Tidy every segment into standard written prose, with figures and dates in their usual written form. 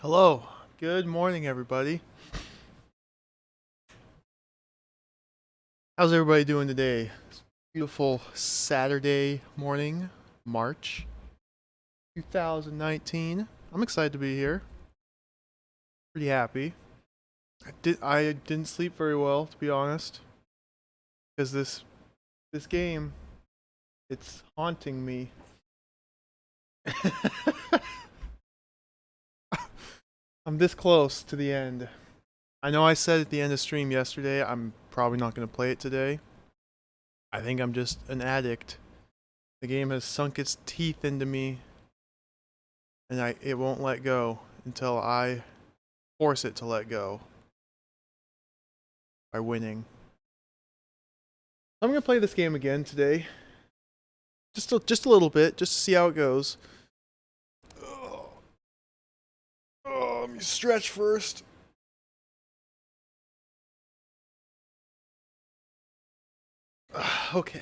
Hello. Good morning, everybody. How's everybody doing today? It's beautiful Saturday morning, March 2019. I'm excited to be here. Pretty happy. I didn't sleep very well, to be honest, because this game, it's haunting me. I'm this close to the end. I know I said at the end of stream yesterday I'm probably not going to play it today. I think I'm just an addict. The game has sunk its teeth into me, and it won't let go until I force it to let go by winning. I'm gonna play this game again today, just a little bit, just to see how it goes. Let me stretch first. Okay.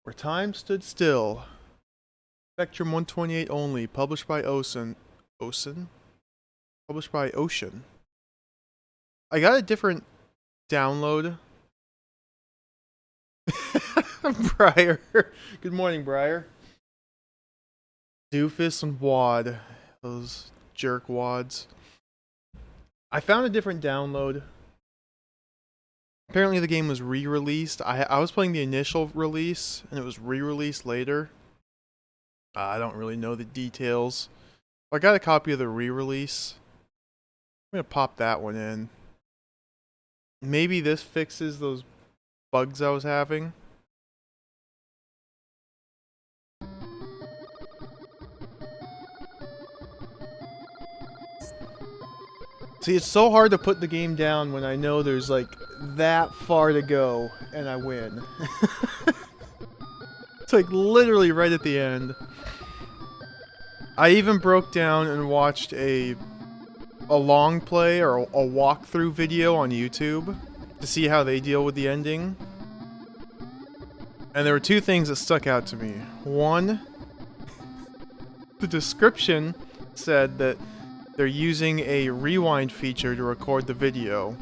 Where time stood still. Spectrum 128 only. Published by Ocean. Published by Ocean. I got a different download. Briar. Good morning, Briar. Doofus and Wad. Those jerk wads. I found a different download. Apparently the game was re-released. I was playing the initial release, and it was re-released later. I don't really know the details. I got a copy of the re-release. I'm gonna pop that one in. Maybe this fixes those bugs I was having. See, it's so hard to put the game down when I know there's like that far to go and I win. It's like literally right at the end. I even broke down and watched a long play or a walkthrough video on YouTube to see how they deal with the ending. And there were two things that stuck out to me. One, the description said that they're using a rewind feature to record the video.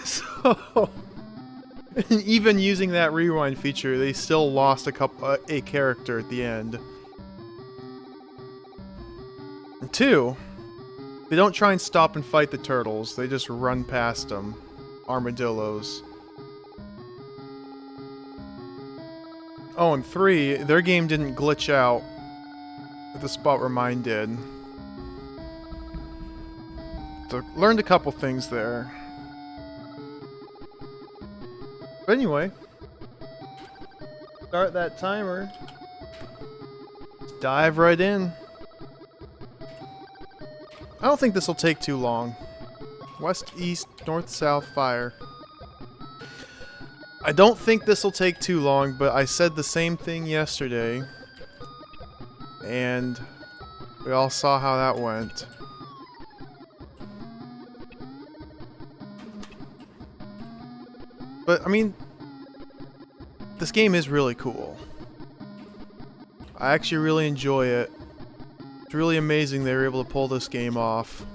So, even using that rewind feature, they still lost a character at the end. And two, they don't try and stop and fight the turtles, they just run past them. Armadillos. Oh, and three, their game didn't glitch out at the spot where mine did. So, learned a couple things there. But anyway, start that timer. Let's dive right in. I don't think this will take too long. West, east, north, south, fire. I don't think this will take too long, but I said the same thing yesterday. And we all saw how that went. But, I mean, this game is really cool. I actually really enjoy it. It's really amazing they were able to pull this game off.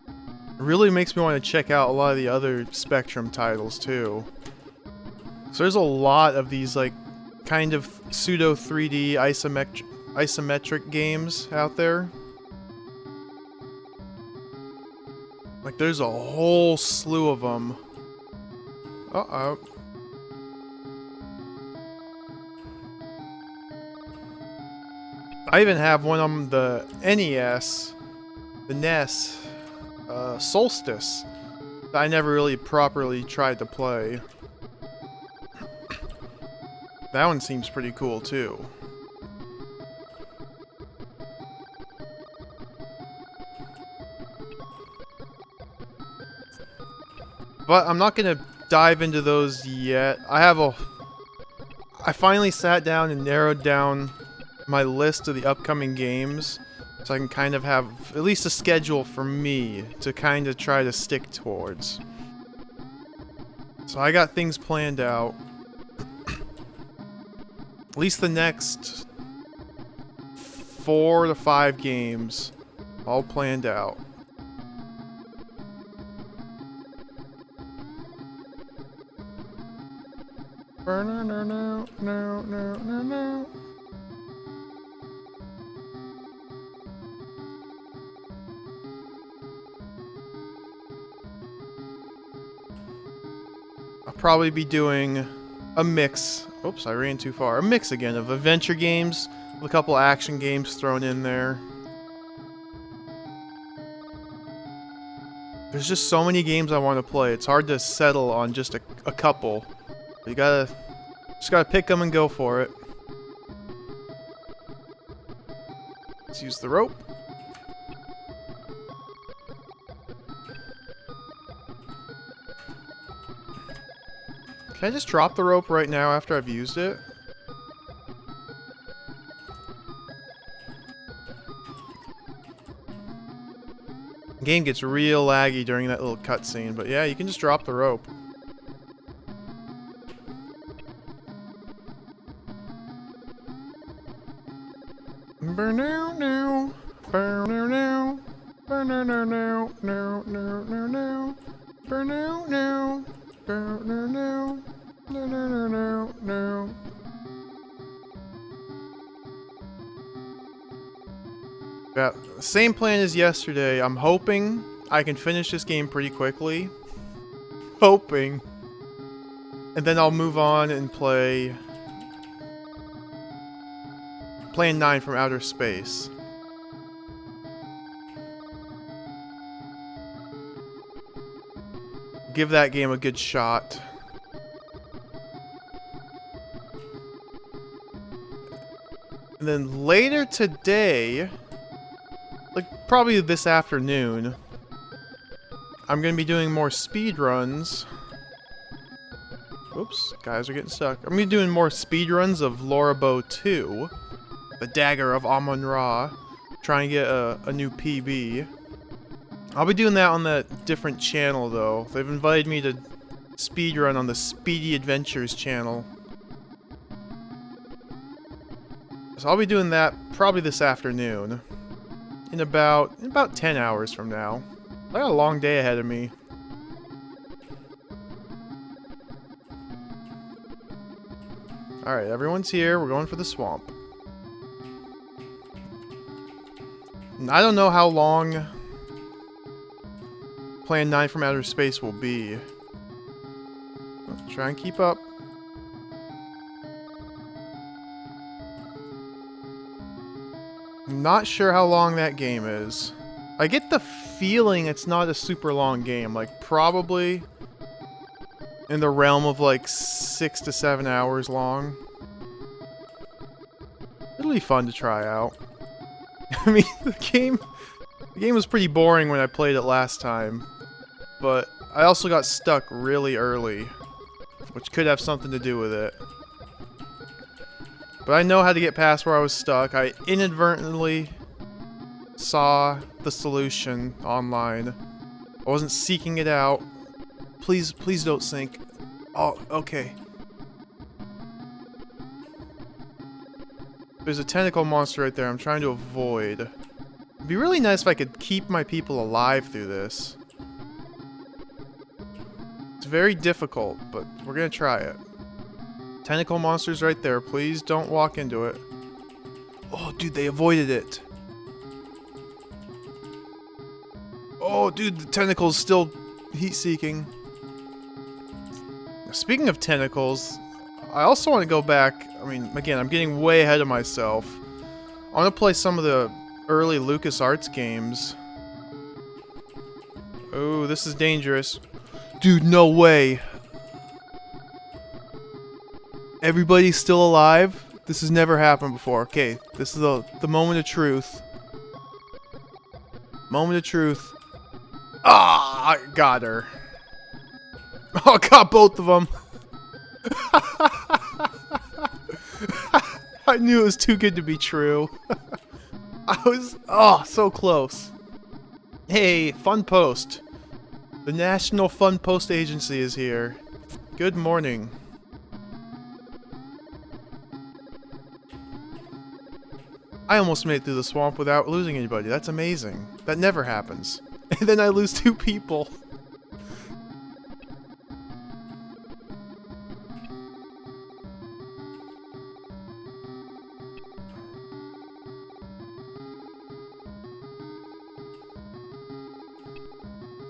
It really makes me want to check out a lot of the other Spectrum titles, too. So there's a lot of these, like, kind of pseudo 3D isometric games out there. Like, there's a whole slew of them. Uh-oh. I even have one on the NES, the NES, Solstice, that I never really properly tried to play. That one seems pretty cool, too. But I'm not gonna dive into those yet. I finally sat down and narrowed down my list of the upcoming games, so I can kind of have at least a schedule for me to kind of try to stick towards. So I got things planned out. At least the next 4 to 5 games all planned out. No. I'll probably be doing a mix. Oops, I ran too far. A mix again of adventure games with a couple action games thrown in there. There's just so many games I want to play. It's hard to settle on just a couple. You just gotta pick them and go for it. Let's use the rope. Can I just drop the rope right now after I've used it? The game gets real laggy during that little cutscene, but yeah, you can just drop the rope. Yeah, same plan as yesterday. I'm hoping I can finish this game pretty quickly. Hoping. And then I'll move on and play Plan 9 from Outer Space. Give that game a good shot. And then later today, like probably this afternoon, I'm going to be doing more speedruns. Oops, guys are getting stuck. I'm going to be doing more speedruns of Lorabo 2, the Dagger of Amun-Ra, trying to get a new PB. I'll be doing that on that different channel though. They've invited me to speedrun on the Speedy Adventures channel. So I'll be doing that probably this afternoon. In about 10 hours from now. I got a long day ahead of me. Alright, everyone's here. We're going for the swamp. And I don't know how long Plan 9 from Outer Space will be. Let's try and keep up. I'm not sure how long that game is. I get the feeling it's not a super long game. Like, probably in the realm of like 6 to 7 hours long. It'll be fun to try out. I mean, the game was pretty boring when I played it last time. But I also got stuck really early, which could have something to do with it. But I know how to get past where I was stuck. I inadvertently saw the solution online. I wasn't seeking it out. Please don't sink. Oh, okay. There's a tentacle monster right there I'm trying to avoid. It'd be really nice if I could keep my people alive through this. It's very difficult, but we're gonna try it. Tentacle monster's right there. Please don't walk into it. Oh, dude, they avoided it. Oh, dude, the tentacle's still heat-seeking. Speaking of tentacles, I also want to go back. I mean, again, I'm getting way ahead of myself. I want to play some of the early LucasArts games. Oh, this is dangerous. Dude, no way. Everybody's still alive? This has never happened before. Okay, this is the moment of truth. Moment of truth. Ah, I got her. Oh, I got both of them. I knew it was too good to be true. I was, so close. Hey, Fun Post. The National Fun Post Agency is here. Good morning. I almost made it through the swamp without losing anybody. That's amazing. That never happens. And then I lose 2 people.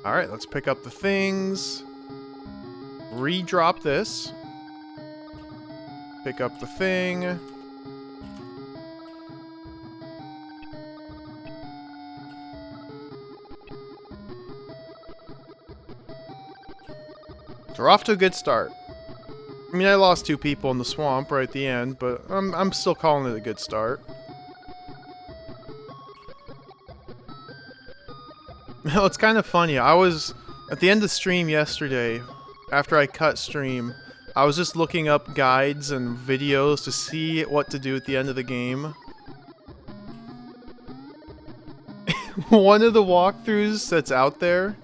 Alright, let's pick up the things. Re-drop this. Pick up the thing. So we're off to a good start. I mean, I lost 2 people in the swamp right at the end, but I'm still calling it a good start. No, it's kind of funny. I was at the end of stream yesterday, after I cut stream, I was just looking up guides and videos to see what to do at the end of the game. One of the walkthroughs that's out there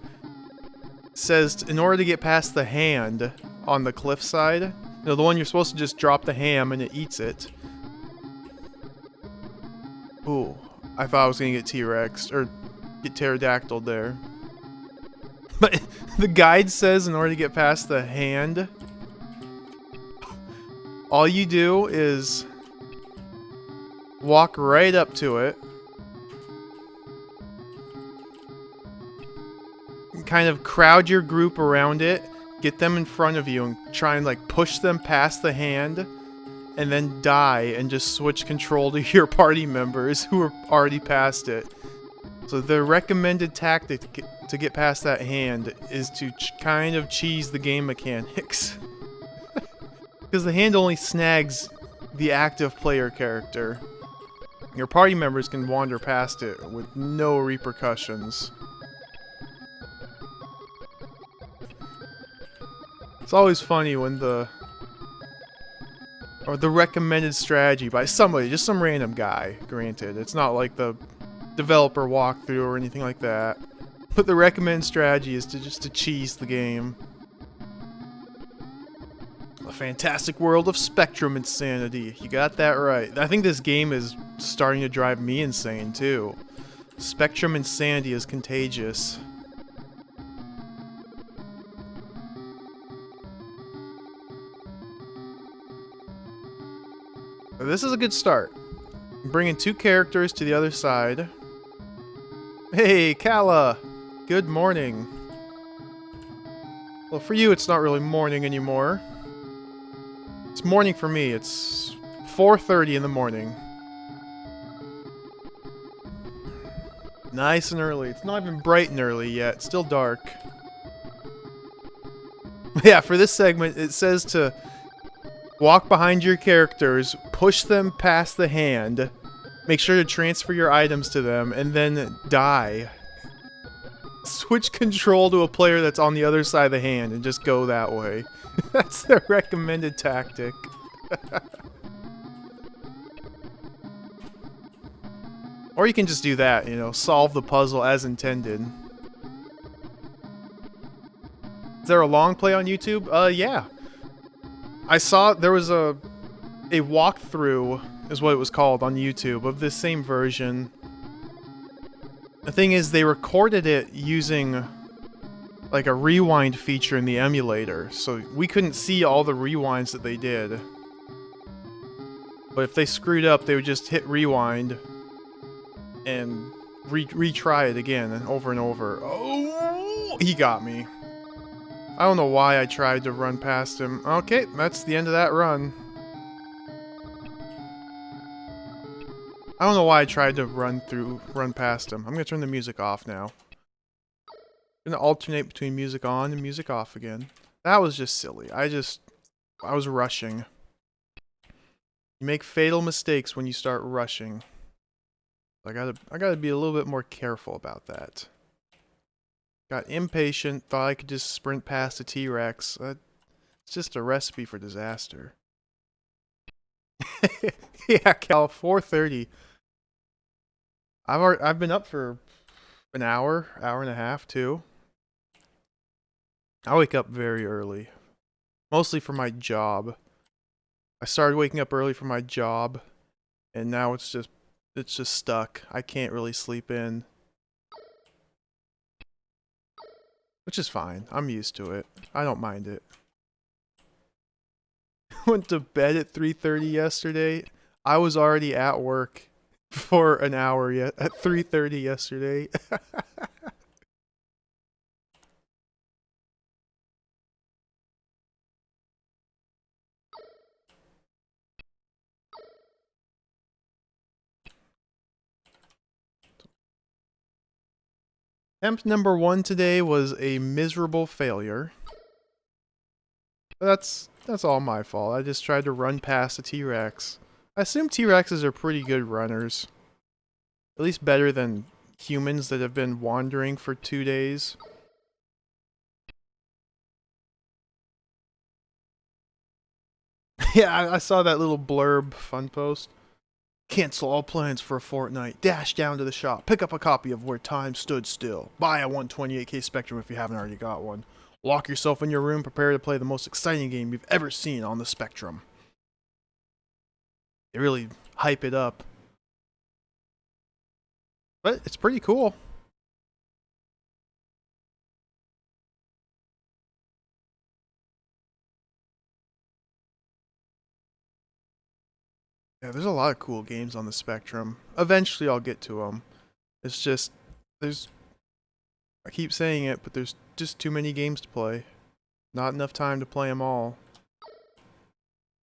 says in order to get past the hand on the cliffside, you know, the one you're supposed to just drop the ham and it eats it. Ooh, I thought I was gonna get T-Rex'd, or get pterodactyl there. But the guide says in order to get past the hand, all you do is walk right up to it, kind of crowd your group around it, get them in front of you, and try and like push them past the hand, and then die and just switch control to your party members who are already past it. So the recommended tactic to get past that hand is to kind of cheese the game mechanics. Because the hand only snags the active player character. Your party members can wander past it with no repercussions. It's always funny when the recommended strategy by somebody, just some random guy, granted. It's not like the developer walkthrough or anything like that. But the recommended strategy is to cheese the game. A fantastic world of spectrum insanity. You got that right. I think this game is starting to drive me insane too. Spectrum insanity is contagious. This is a good start. I'm bringing 2 characters to the other side. Hey, Kala! Good morning. Well, for you, it's not really morning anymore. It's morning for me. It's 4:30 in the morning. Nice and early. It's not even bright and early yet. It's still dark. Yeah, for this segment, it says to walk behind your characters, push them past the hand, make sure to transfer your items to them, and then die. Switch control to a player that's on the other side of the hand and just go that way. That's the recommended tactic. Or you can just do that, you know, solve the puzzle as intended. Is there a long play on YouTube? Yeah. I saw there was a walkthrough, is what it was called, on YouTube of this same version. The thing is, they recorded it using like a rewind feature in the emulator, so we couldn't see all the rewinds that they did. But if they screwed up, they would just hit rewind and retry it again and over. Oh, he got me. I don't know why I tried to run past him. Okay, that's the end of that run. I don't know why I tried to run past him. I'm gonna turn the music off now. I'm gonna alternate between music on and music off again. That was just silly. I was rushing. You make fatal mistakes when you start rushing. I gotta be a little bit more careful about that. Got impatient, thought I could just sprint past a T-Rex. It's just a recipe for disaster. Yeah, Cal, 4:30. I've been up for an hour and a half too. I wake up very early, mostly for my job. I started waking up early for my job, and now it's it's just stuck. I can't really sleep in. Which is fine. I'm used to it. I don't mind it. Went to bed at 3:30 yesterday. I was already at work for an hour yet at 3:30 yesterday. Attempt number 1 today was a miserable failure. That's all my fault. I just tried to run past a T-Rex. I assume T-Rexes are pretty good runners. At least better than humans that have been wandering for 2 days. Yeah, I saw that little blurb fun post. Cancel all plans for a fortnight. Dash down to the shop. Pick up a copy of Where Time Stood Still. Buy a 128K Spectrum if you haven't already got one. Lock yourself in your room. Prepare to play the most exciting game you've ever seen on the Spectrum. They really hype it up. But it's pretty cool. Yeah, there's a lot of cool games on the Spectrum. Eventually I'll get to them. It's just, I keep saying it, but there's just too many games to play. Not enough time to play them all.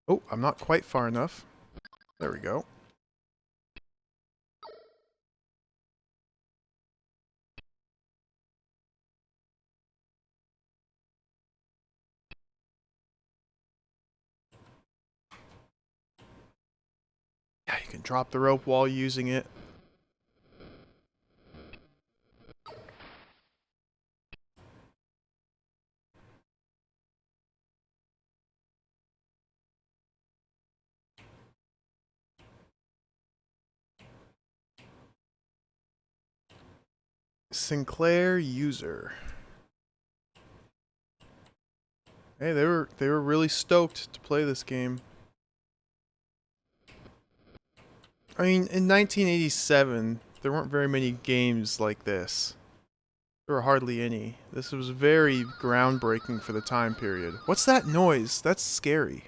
Oh, I'm not quite far enough. There we go. Yeah, you can drop the rope while using it. Sinclair user. Hey, they were really stoked to play this game. I mean, in 1987, there weren't very many games like this. There were hardly any. This was very groundbreaking for the time period. What's that noise? That's scary.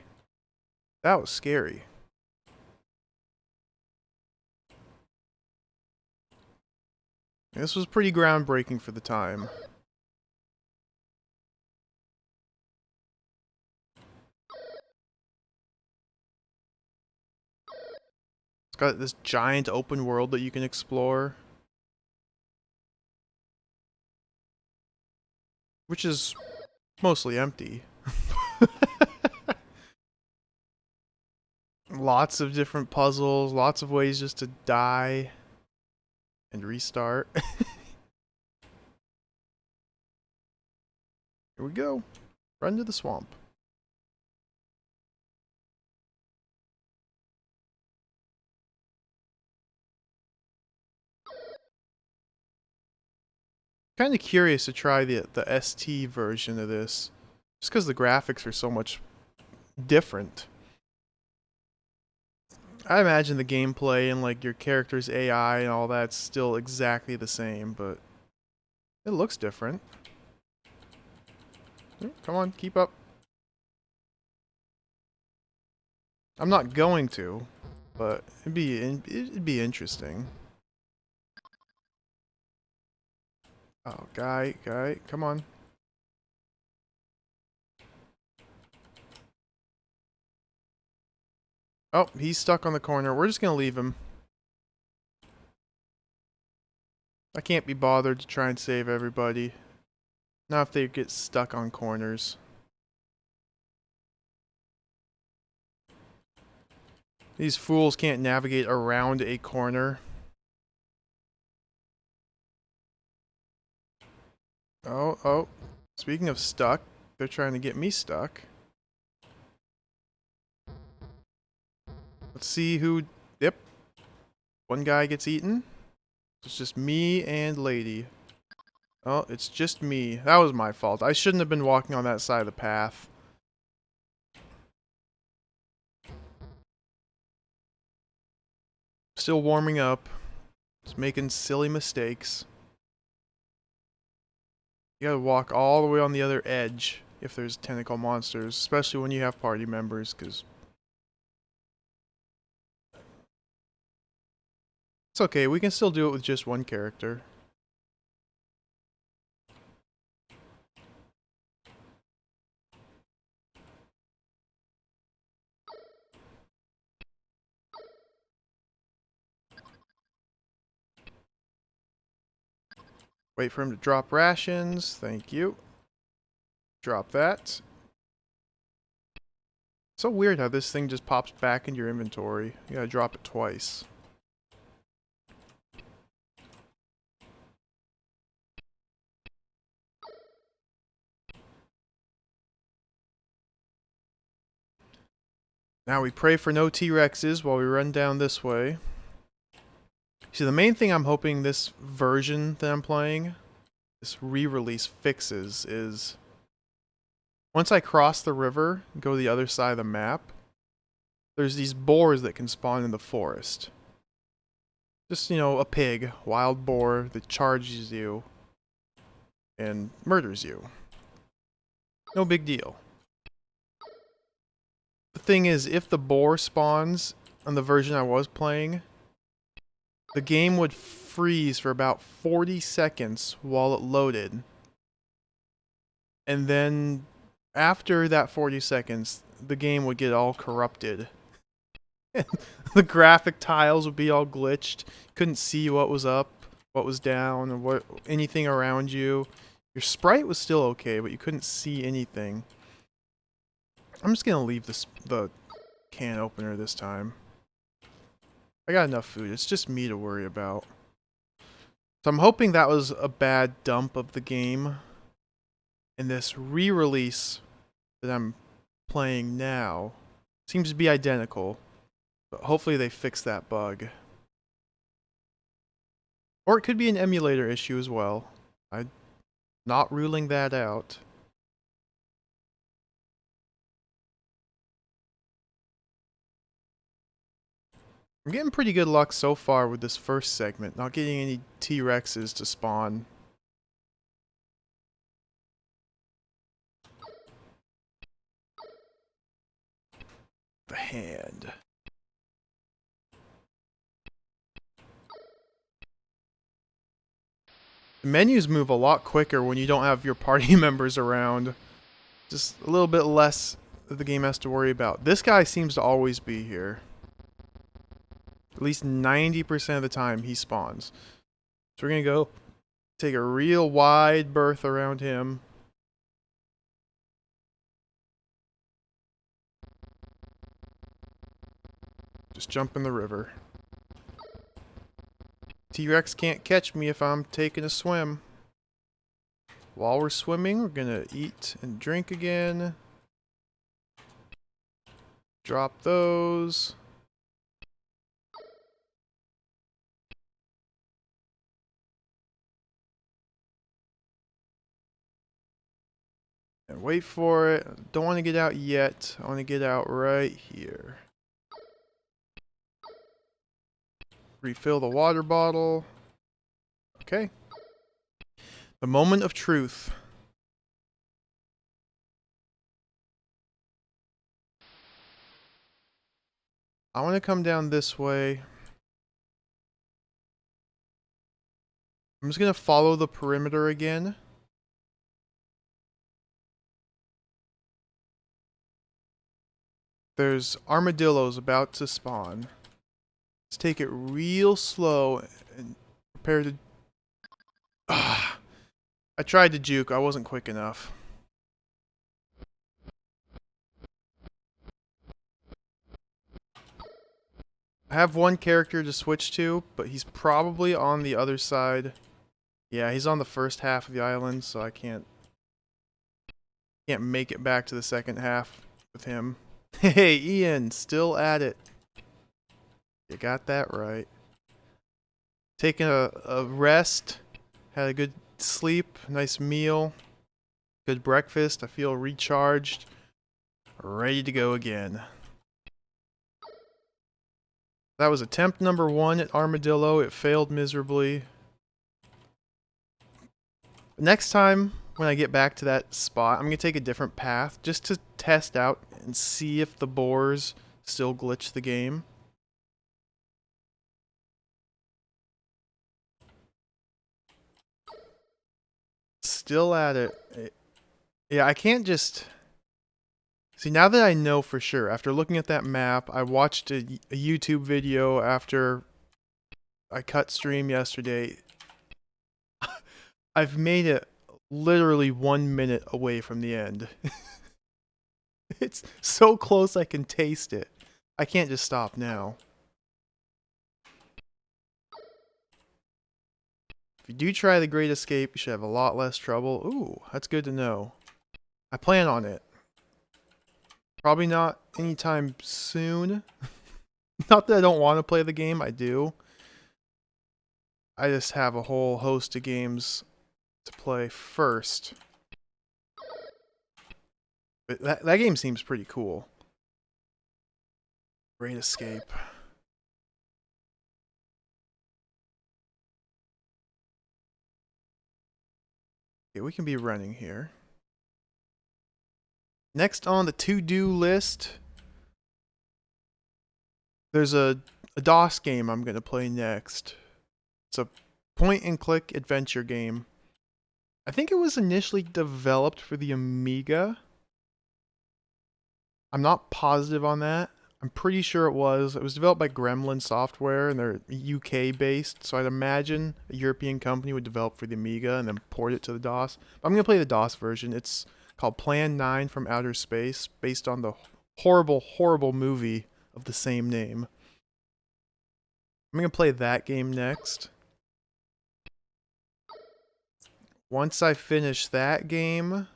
That was scary. This was pretty groundbreaking for the time. It's got this giant open world that you can explore. Which is mostly empty. Lots of different puzzles, lots of ways just to die and restart. Here we go. Run to the swamp. Kind of curious to try the ST version of this, just because the graphics are so much different. I imagine the gameplay and like your character's AI and all that's still exactly the same, but it looks different. Come on, keep up. I'm not going to, but it'd be interesting. Oh, guy, come on. Oh, he's stuck on the corner. We're just gonna leave him. I can't be bothered to try and save everybody. Not if they get stuck on corners. These fools can't navigate around a corner. Oh. Speaking of stuck, they're trying to get me stuck. Let's see who... Yep. One guy gets eaten. It's just me and Lady. Oh, it's just me. That was my fault. I shouldn't have been walking on that side of the path. still warming up. Just making silly mistakes. You gotta walk all the way on the other edge if there's tentacle monsters, especially when you have party members, because it's okay, we can still do it with just one character. Wait for him to drop rations. Thank you. Drop that. So weird how this thing just pops back into your inventory. You gotta drop it twice. Now we pray for no T-Rexes while we run down this way. See, the main thing I'm hoping this version that I'm playing, this re-release fixes, is once I cross the river and go to the other side of the map, there's these boars that can spawn in the forest. Just, you know, a pig, wild boar that charges you and murders you. No big deal. The thing is, if the boar spawns on the version I was playing, the game would freeze for about 40 seconds while it loaded. And then after that 40 seconds, the game would get all corrupted. The graphic tiles would be all glitched. Couldn't see what was up, what was down, or what anything around you. Your sprite was still okay, but you couldn't see anything. I'm just gonna leave the can opener this time. I got enough food. It's just me to worry about. So I'm hoping that was a bad dump of the game. And this re-release that I'm playing now seems to be identical. But hopefully they fix that bug. Or it could be an emulator issue as well. I'm not ruling that out. I'm getting pretty good luck so far with this first segment, not getting any T-Rexes to spawn. The hand. The menus move a lot quicker when you don't have your party members around. Just a little bit less that the game has to worry about. This guy seems to always be here. At least 90% of the time he spawns. So we're going to go take a real wide berth around him. Just jump in the river. T-Rex can't catch me if I'm taking a swim. While we're swimming, we're going to eat and drink again. Drop those. And wait for it. Don't want to get out yet. I want to get out right here. Refill the water bottle. Okay. The moment of truth. I want to come down this way. I'm just going to follow the perimeter again. There's armadillos about to spawn. Let's take it real slow and prepare to... I tried to juke. I wasn't quick enough. I have one character to switch to, but he's probably on the other side. Yeah, he's on the first half of the island, so I can't make it back to the second half with him. Hey, Ian, still at it. You got that right. Taking a rest, had a good sleep, nice meal, good breakfast. I feel recharged, ready to go again. That was attempt number 1 at Armadillo. It failed miserably. Next time, when I get back to that spot, I'm going to take a different path just to test out and see if the boars still glitch the game. Still at it. Yeah, I can't just... See, now that I know for sure, after looking at that map, I watched a YouTube video after I cut stream yesterday. I've made it literally 1 minute away from the end. It's so close I can taste it. I can't just stop now. If you do try the Great Escape, you should have a lot less trouble. Ooh, that's good to know. I plan on it. Probably not anytime soon. Not that I don't want to play the game, I do. I just have a whole host of games to play first. But that game seems pretty cool. Great Escape. Okay, we can be running here. Next on the to-do list, there's a DOS game I'm going to play next. It's a point-and-click adventure game. I think it was initially developed for the Amiga. I'm not positive on that. I'm pretty sure it was. It was developed by Gremlin Software, and they're UK-based, so I'd imagine a European company would develop for the Amiga and then port it to the DOS. But I'm going to play the DOS version. It's called Plan 9 from Outer Space, based on the horrible, horrible movie of the same name. I'm going to play that game next. Once I finish that game,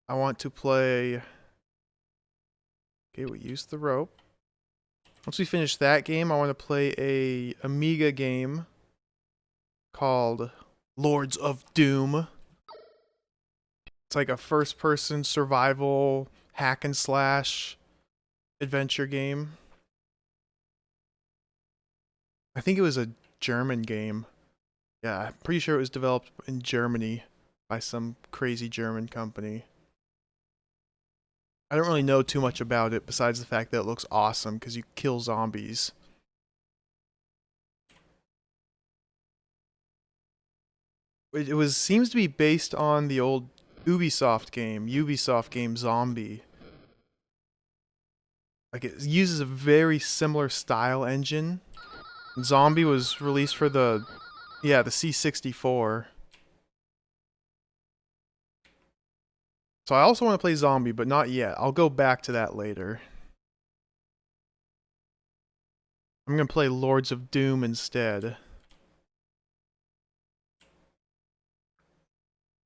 I want to play... Okay, we used the rope. Once we finish that game, I want to play a Amiga game called Lords of Doom. It's like a first-person survival hack and slash adventure game. I think it was a German game. Yeah, I'm pretty sure it was developed in Germany by some crazy German company. I don't really know too much about it besides the fact that it looks awesome because you kill zombies. It seems to be based on the old Ubisoft game Zombie. Like, it uses a very similar style engine. Zombie was released for the C64. So I also want to play Zombie, but not yet. I'll go back to that later. I'm going to play Lords of Doom instead.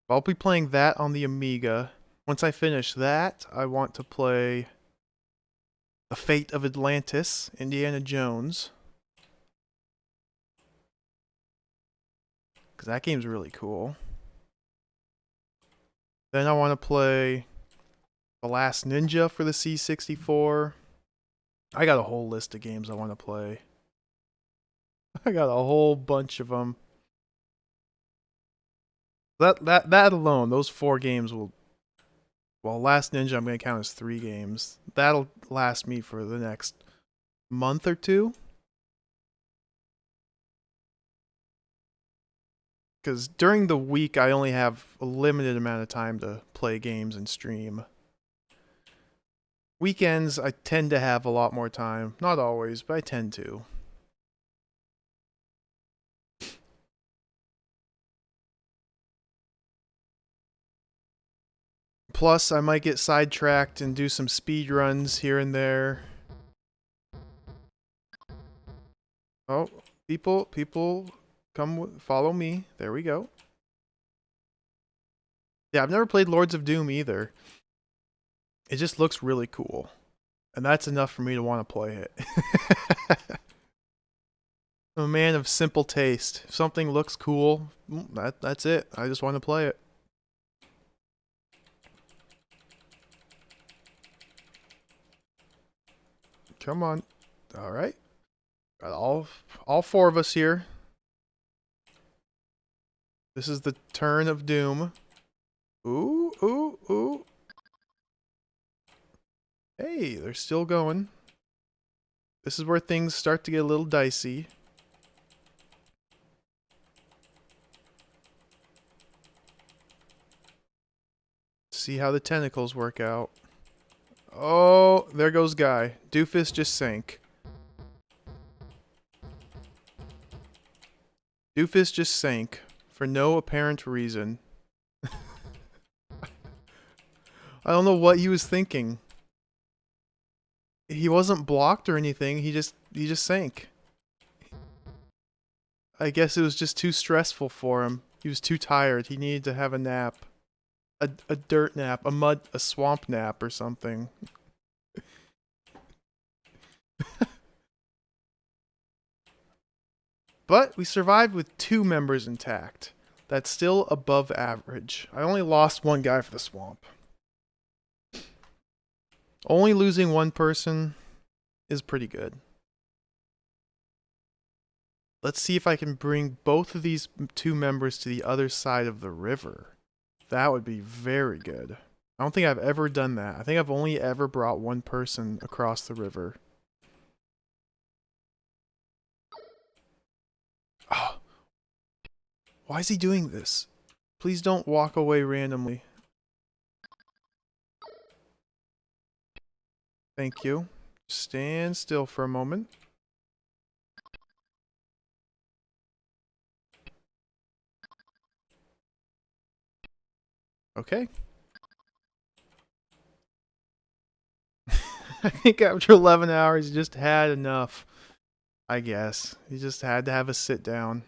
I'll be playing that on the Amiga. Once I finish that, I want to play The Fate of Atlantis, Indiana Jones. Because that game's really cool. Then I want to play The Last Ninja for the C64. I got a whole list of games I want to play. I got a whole bunch of them. That alone, those 4 games will... Well, Last Ninja I'm going to count as 3 games. That'll last me for the next month or 2. Because during the week, I only have a limited amount of time to play games and stream. Weekends, I tend to have a lot more time. Not always, but I tend to. Plus, I might get sidetracked and do some speed runs here and there. Oh, people, come follow me. There we go. Yeah, I've never played Lords of Doom either. It just looks really cool. And that's enough for me to want to play it. I'm a man of simple taste. If something looks cool, that's it. I just want to play it. Come on. All right. Got all four of us here. This is the turn of doom. Ooh, ooh, ooh. Hey, they're still going. This is where things start to get a little dicey. See how the tentacles work out. Oh, there goes Guy. Doofus just sank. Doofus just sank for no apparent reason. I don't know what he was thinking. He wasn't blocked or anything. He just sank. I guess it was just too stressful for him. He was too tired. He needed to have a nap. A dirt nap, a swamp nap or something. But we survived with 2 members intact. That's still above average. I only lost 1 guy for the swamp. Only losing 1 person is pretty good. Let's see if I can bring both of these 2 members to the other side of the river. That would be very good. I don't think I've ever done that. I think I've only ever brought 1 person across the river. Oh, why is he doing this? Please don't walk away randomly. Thank you. Stand still for a moment. Okay. I think after 11 hours, he just had enough. I guess. He just had to have a sit down.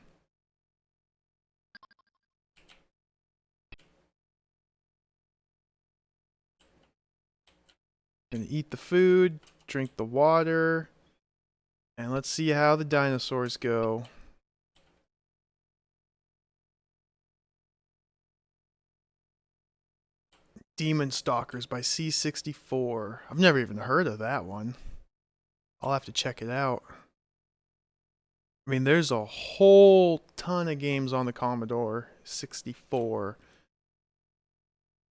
Gonna eat the food, drink the water, and let's see how the dinosaurs go. Demon Stalkers by C64. I've never even heard of that one. I'll have to check it out. I mean, there's a whole ton of games on the Commodore 64.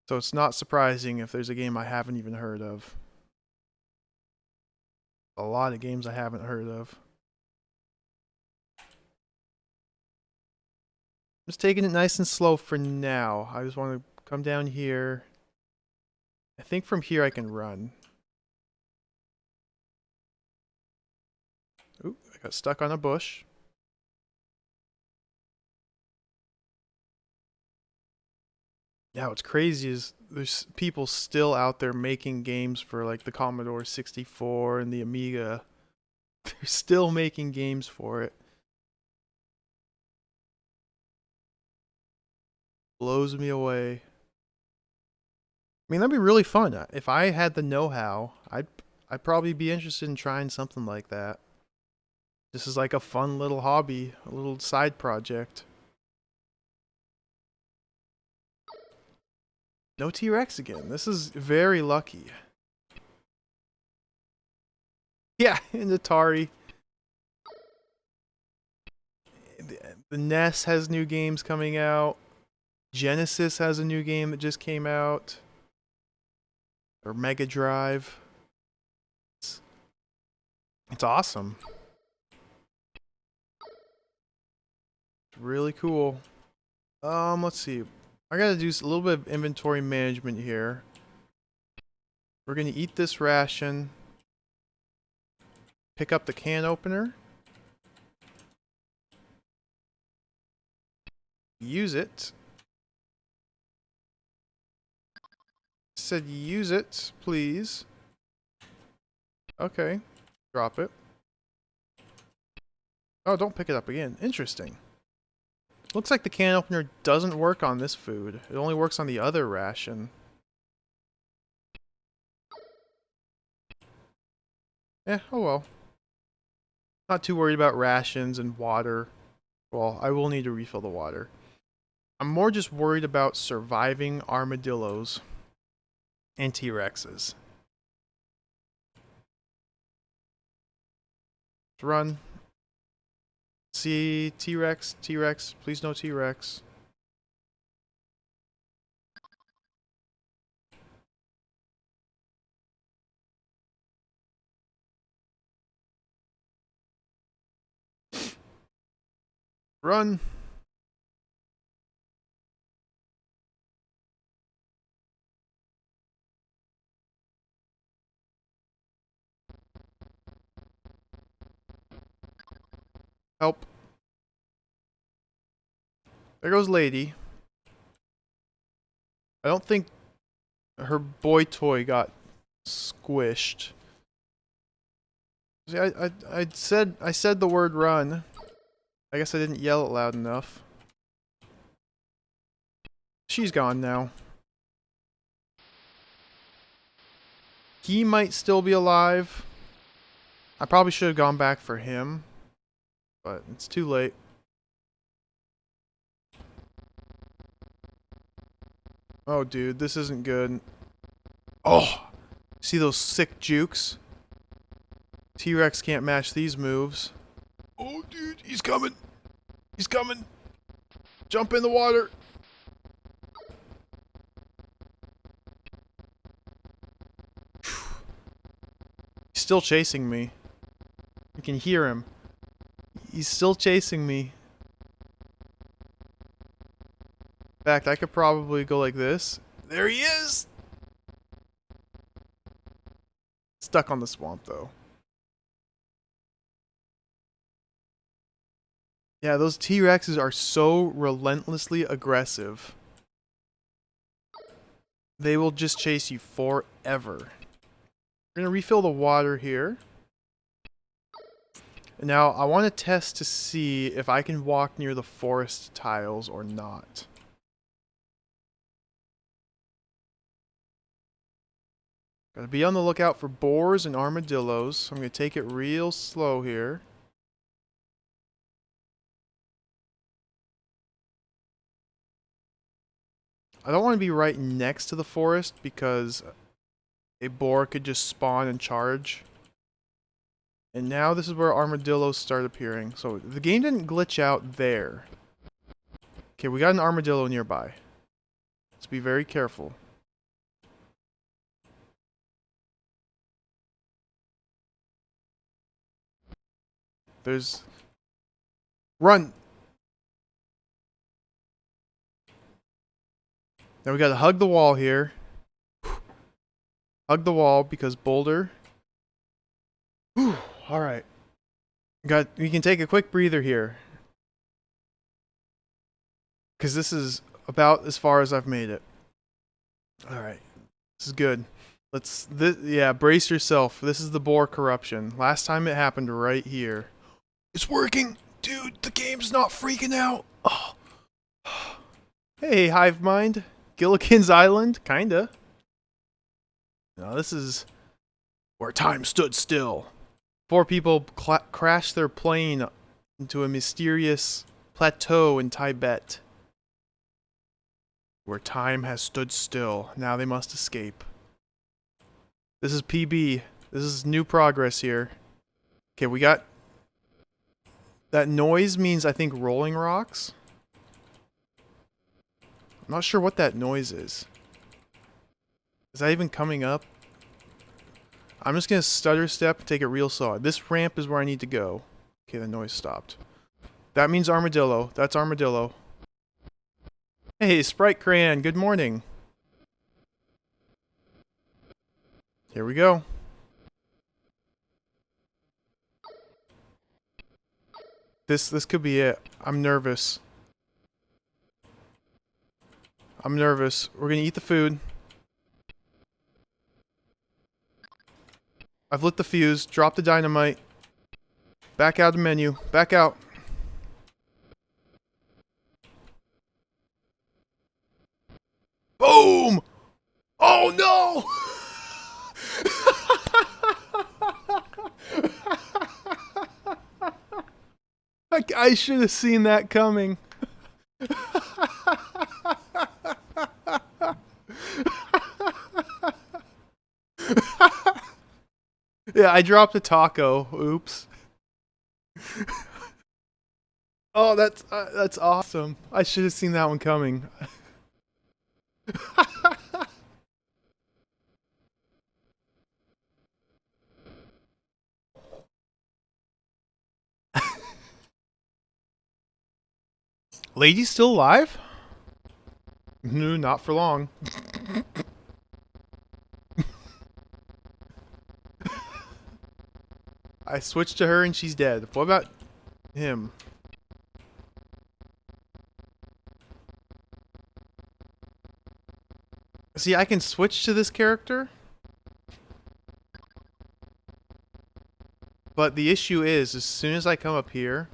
So it's not surprising if there's a game I haven't even heard of. A lot of games I haven't heard of. Just taking it nice and slow for now. I just want to come down here. I think from here I can run. Ooh, I got stuck on a bush. Yeah, what's crazy is there's people still out there making games for like the Commodore 64 and the Amiga. They're still making games for it. Blows me away. I mean, that'd be really fun. If I had the know-how, I'd probably be interested in trying something like that. This is like a fun little hobby, a little side project. No T-Rex again. This is very lucky. Yeah, and Atari. The NES has new games coming out. Genesis has a new game that just came out. Or Mega Drive. It's awesome. It's really cool. Let's see. I gotta do a little bit of inventory management here. We're gonna eat this ration. Pick up the can opener. Use it. Said use it, please. Okay. Drop it. Oh, don't pick it up again. Interesting. Looks like the can opener doesn't work on this food. It only works on the other ration. Oh well. Not too worried about rations and water. Well, I will need to refill the water. I'm more just worried about surviving armadillos and T-Rexes. Run. See, T-Rex, T-Rex, please no T-Rex. Run. Help. There goes Lady. I don't think her boy toy got squished. See, I said the word run. I guess I didn't yell it loud enough. She's gone now. He might still be alive. I probably should have gone back for him, but it's too late. Oh, dude, this isn't good. Oh! See those sick jukes? T-Rex can't match these moves. Oh, dude, he's coming. He's coming. Jump in the water. He's still chasing me. You can hear him. He's still chasing me. In fact, I could probably go like this. There he is! Stuck on the swamp, though. Yeah, those T-Rexes are so relentlessly aggressive. They will just chase you forever. We're going to refill the water here. Now, I want to test to see if I can walk near the forest tiles or not. Gotta be on the lookout for boars and armadillos. I'm gonna take it real slow here. I don't want to be right next to the forest because a boar could just spawn and charge. And now this is where armadillos start appearing. So the game didn't glitch out there. Okay, we got an armadillo nearby. Let's be very careful. There's... Run! Now we gotta hug the wall here. Hug the wall because boulder. Alright. We can take a quick breather here. Because this is about as far as I've made it. Alright. This is good. Yeah, brace yourself. This is the boar corruption. Last time it happened right here. It's working! Dude, the game's not freaking out! Oh. Hey, Hive Mind. Gilligan's Island? Kinda. Now this is where time stood still. 4 people crashed their plane into a mysterious plateau in Tibet. Where time has stood still. Now they must escape. This is PB. This is new progress here. Okay, we got... That noise means, I think, rolling rocks. I'm not sure what that noise is. Is that even coming up? I'm just gonna stutter step and take it real slow. This ramp is where I need to go. Okay, the noise stopped. That means armadillo. That's armadillo. Hey, Sprite Crayon, good morning. Here we go. This could be it. I'm nervous. I'm nervous. We're gonna eat the food. I've lit the fuse. Drop the dynamite. Back out of the menu. Back out. Boom! Oh no! I should have seen that coming. Yeah, I dropped a taco. Oops. Oh, that's awesome. I should have seen that one coming. Lady's still alive? No, not for long. I switched to her and she's dead. What about him? See, I can switch to this character. But the issue is, as soon as I come up here,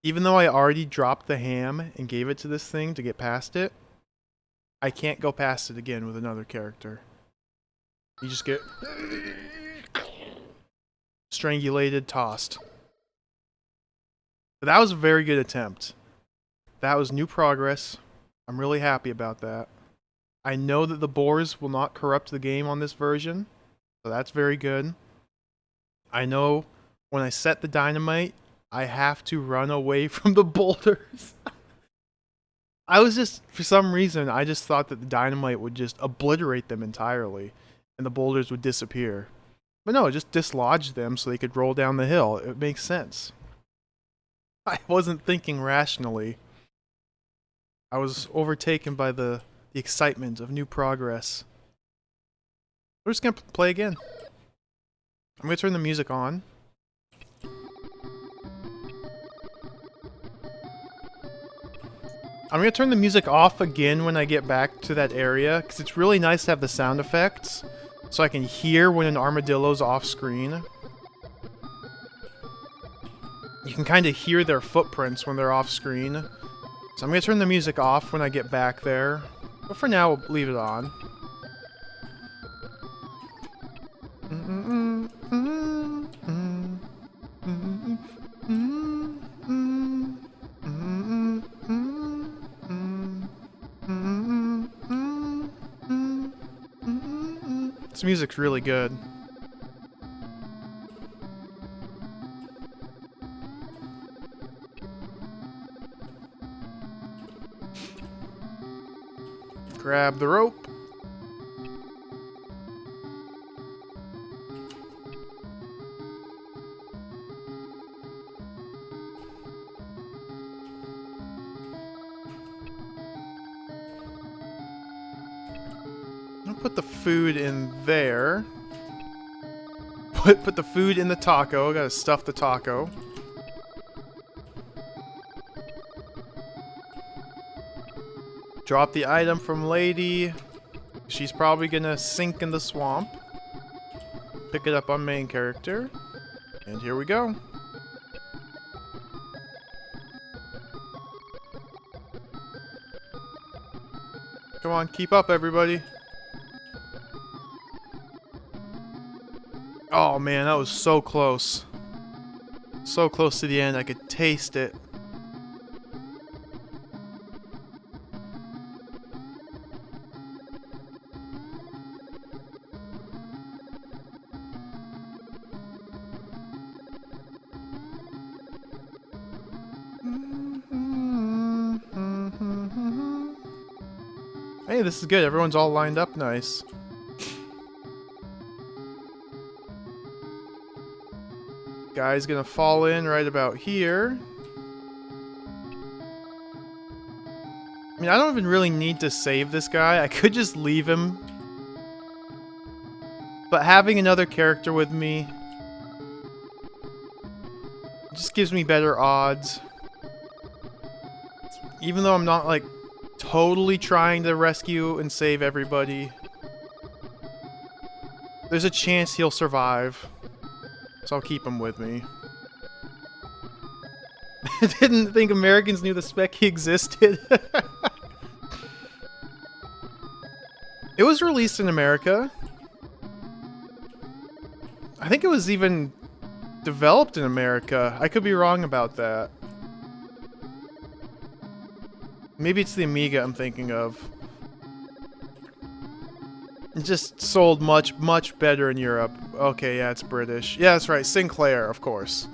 even though I already dropped the ham and gave it to this thing to get past it, I can't go past it again with another character. You just get strangulated, tossed. But that was a very good attempt. That was new progress. I'm really happy about that. I know that the boars will not corrupt the game on this version, so that's very good. I know when I set the dynamite, I have to run away from the boulders. I was just, for some reason, I just thought that the dynamite would just obliterate them entirely, and the boulders would disappear. But no, it just dislodged them so they could roll down the hill. It makes sense. I wasn't thinking rationally. I was overtaken by the excitement of new progress. We're just gonna play again. I'm gonna turn the music on. I'm gonna turn the music off again when I get back to that area, because it's really nice to have the sound effects, so I can hear when an armadillo's off screen. You can kind of hear their footprints when they're off screen. So I'm gonna turn the music off when I get back there. But for now, we'll leave it on. This music's really good. Grab the rope. I'll put the food in there. Put the food in the taco. I gotta stuff the taco. Drop the item from Lady. She's probably gonna sink in the swamp. Pick it up on main character. And here we go. Come on, keep up, everybody. Oh man, that was so close. So close to the end, I could taste it. Hey, this is good. Everyone's all lined up nice. Guy's gonna fall in right about here. I mean, I don't even really need to save this guy. I could just leave him. But having another character with me just gives me better odds. Even though I'm not, like, totally trying to rescue and save everybody, there's a chance he'll survive. So I'll keep him with me. I didn't think Americans knew the Specky existed. It was released in America. I think it was even developed in America. I could be wrong about that. Maybe it's the Amiga I'm thinking of. It just sold much, much better in Europe. Okay, yeah, it's British. Yeah, that's right. Sinclair, of course.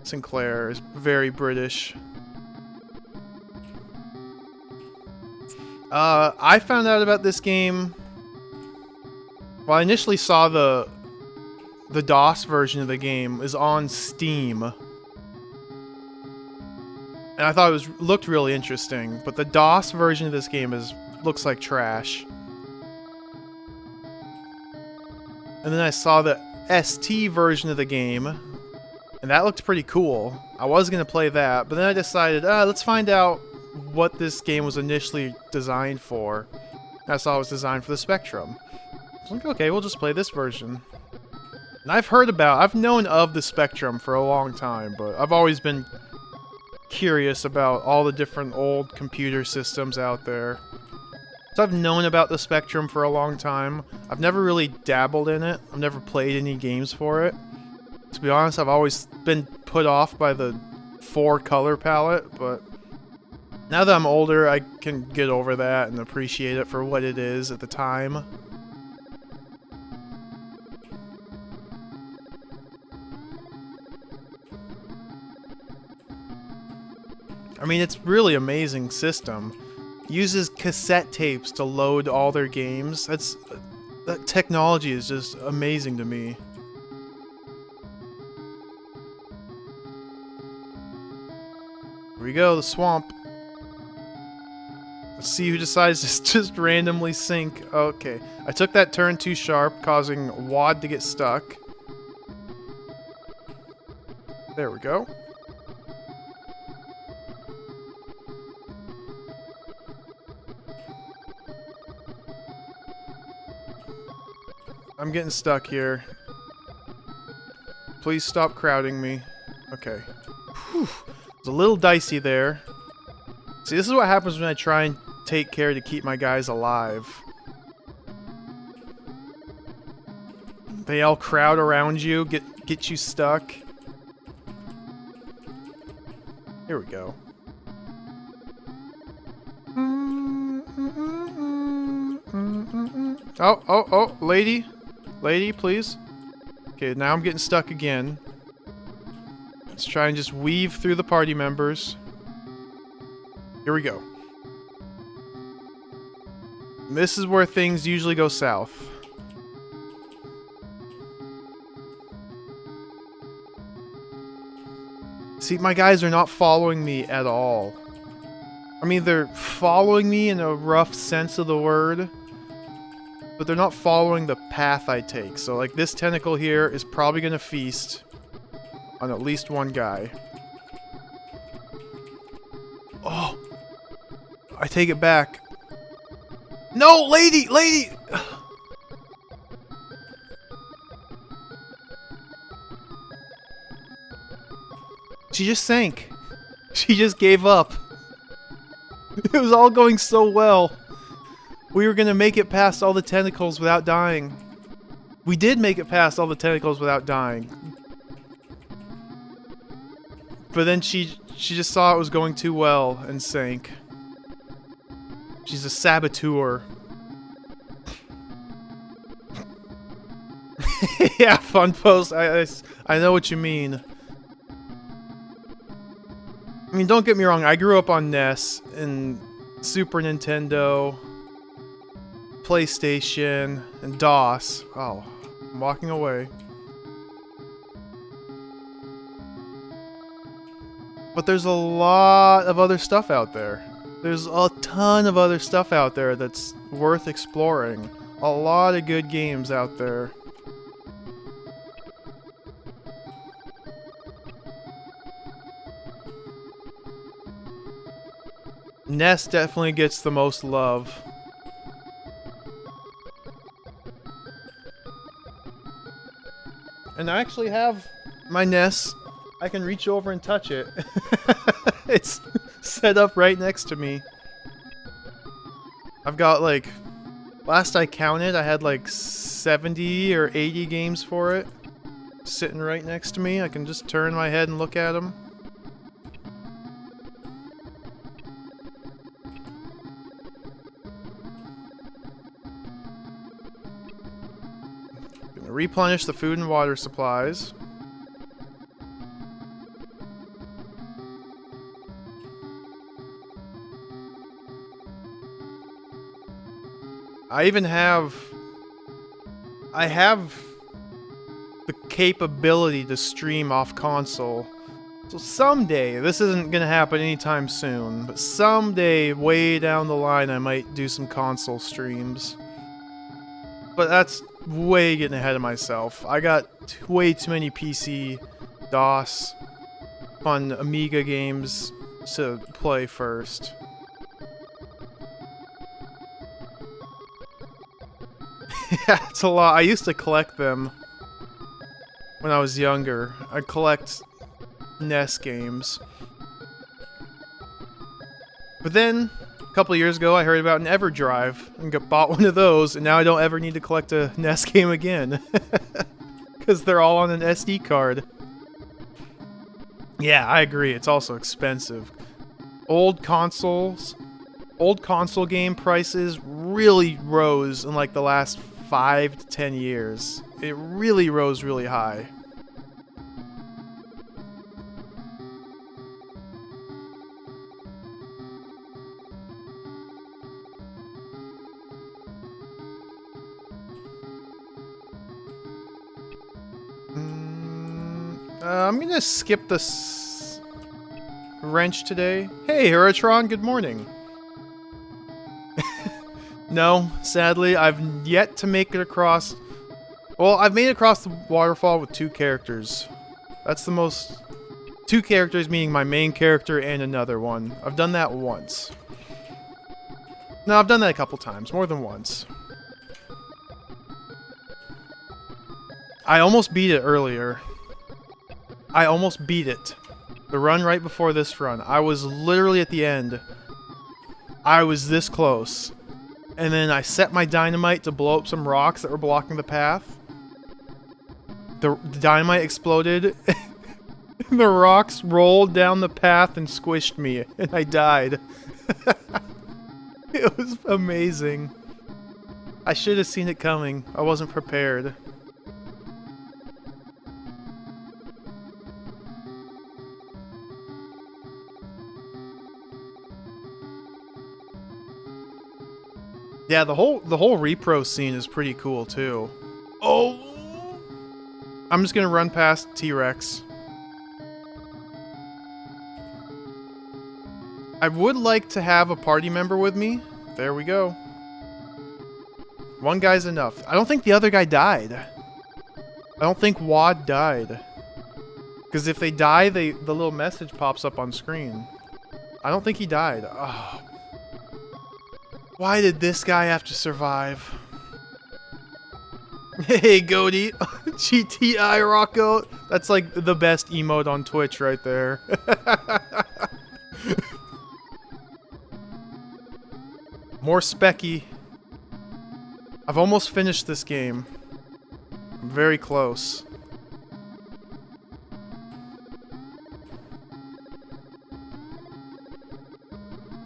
Sinclair is very British. I found out about this game. Well, I initially saw the DOS version of the game is on Steam. And I thought it looked really interesting, but the DOS version of this game looks like trash. And then I saw the ST version of the game, and that looked pretty cool. I was going to play that, but then I decided, let's find out what this game was initially designed for. And I saw it was designed for the Spectrum. I was like, okay, we'll just play this version. And I've known of the Spectrum for a long time, but I've always been curious about all the different old computer systems out there. So I've known about the Spectrum for a long time. I've never really dabbled in it. I've never played any games for it. To be honest, I've always been put off by the 4-color palette, but now that I'm older, I can get over that and appreciate it for what it is at the time. I mean, it's really amazing system. Uses cassette tapes to load all their games. That technology is just amazing to me. Here we go, the swamp. Let's see who decides to just randomly sink. Okay, I took that turn too sharp, causing Wad to get stuck. There we go. I'm getting stuck here. Please stop crowding me. Okay. Whew. It's a little dicey there. See, this is what happens when I try and take care to keep my guys alive. They all crowd around you, get you stuck. Here we go. Oh, lady. Lady, please. Okay, now I'm getting stuck again. Let's try and just weave through the party members. Here we go. And this is where things usually go south. See, my guys are not following me at all. I mean, they're following me in a rough sense of the word, but they're not following the path I take. So, like, this tentacle here is probably going to feast on at least one guy. Oh! I take it back. No, lady! Lady! She just sank. She just gave up. It was all going so well. We were gonna make it past all the tentacles without dying. We did make it past all the tentacles without dying. But then she just saw it was going too well and sank. She's a saboteur. Yeah, fun post. I know what you mean. I mean, don't get me wrong, I grew up on NES and Super Nintendo, PlayStation, and DOS. Oh, I'm walking away. But there's a lot of other stuff out there. There's a ton of other stuff out there that's worth exploring. A lot of good games out there. NES definitely gets the most love. And I actually have my NES. I can reach over and touch it. It's set up right next to me. I've got like, last I counted, I had like 70 or 80 games for it. Sitting right next to me. I can just turn my head and look at them. Replenish the food and water supplies. I have the capability to stream off console. So someday, this isn't gonna happen anytime soon, but someday, way down the line, I might do some console streams. But that's way getting ahead of myself. I got way too many PC, DOS, fun Amiga games to play first. Yeah, it's a lot. I used to collect them when I was younger. I'd collect NES games. But then, a couple of years ago, I heard about an EverDrive and bought one of those, and now I don't ever need to collect a NES game again. Because they're all on an SD card. Yeah, I agree. It's also expensive. Old console game prices really rose in like the last 5 to 10 years. It really rose really high. I'm gonna skip this wrench today. Hey, Heratron, good morning. No, sadly, I've yet to make it across... Well, I've made it across the waterfall with 2 characters. That's the most... 2 characters, meaning my main character and another one. I've done that once. No, I've done that a couple times, more than once. I almost beat it earlier. I almost beat it. The run right before this run. I was literally at the end. I was this close. And then I set my dynamite to blow up some rocks that were blocking the path. The dynamite exploded. And the rocks rolled down the path and squished me. And I died. It was amazing. I should have seen it coming. I wasn't prepared. Yeah, the whole repro scene is pretty cool too. Oh! I'm just gonna run past T-Rex. I would like to have a party member with me. There we go. One guy's enough. I don't think the other guy died. I don't think Wad died. Because if they die, the little message pops up on screen. I don't think he died. Oh. Why did this guy have to survive? Hey, Goaty. GTI Rocco. That's like the best emote on Twitch right there. More Specky. I've almost finished this game. I'm very close.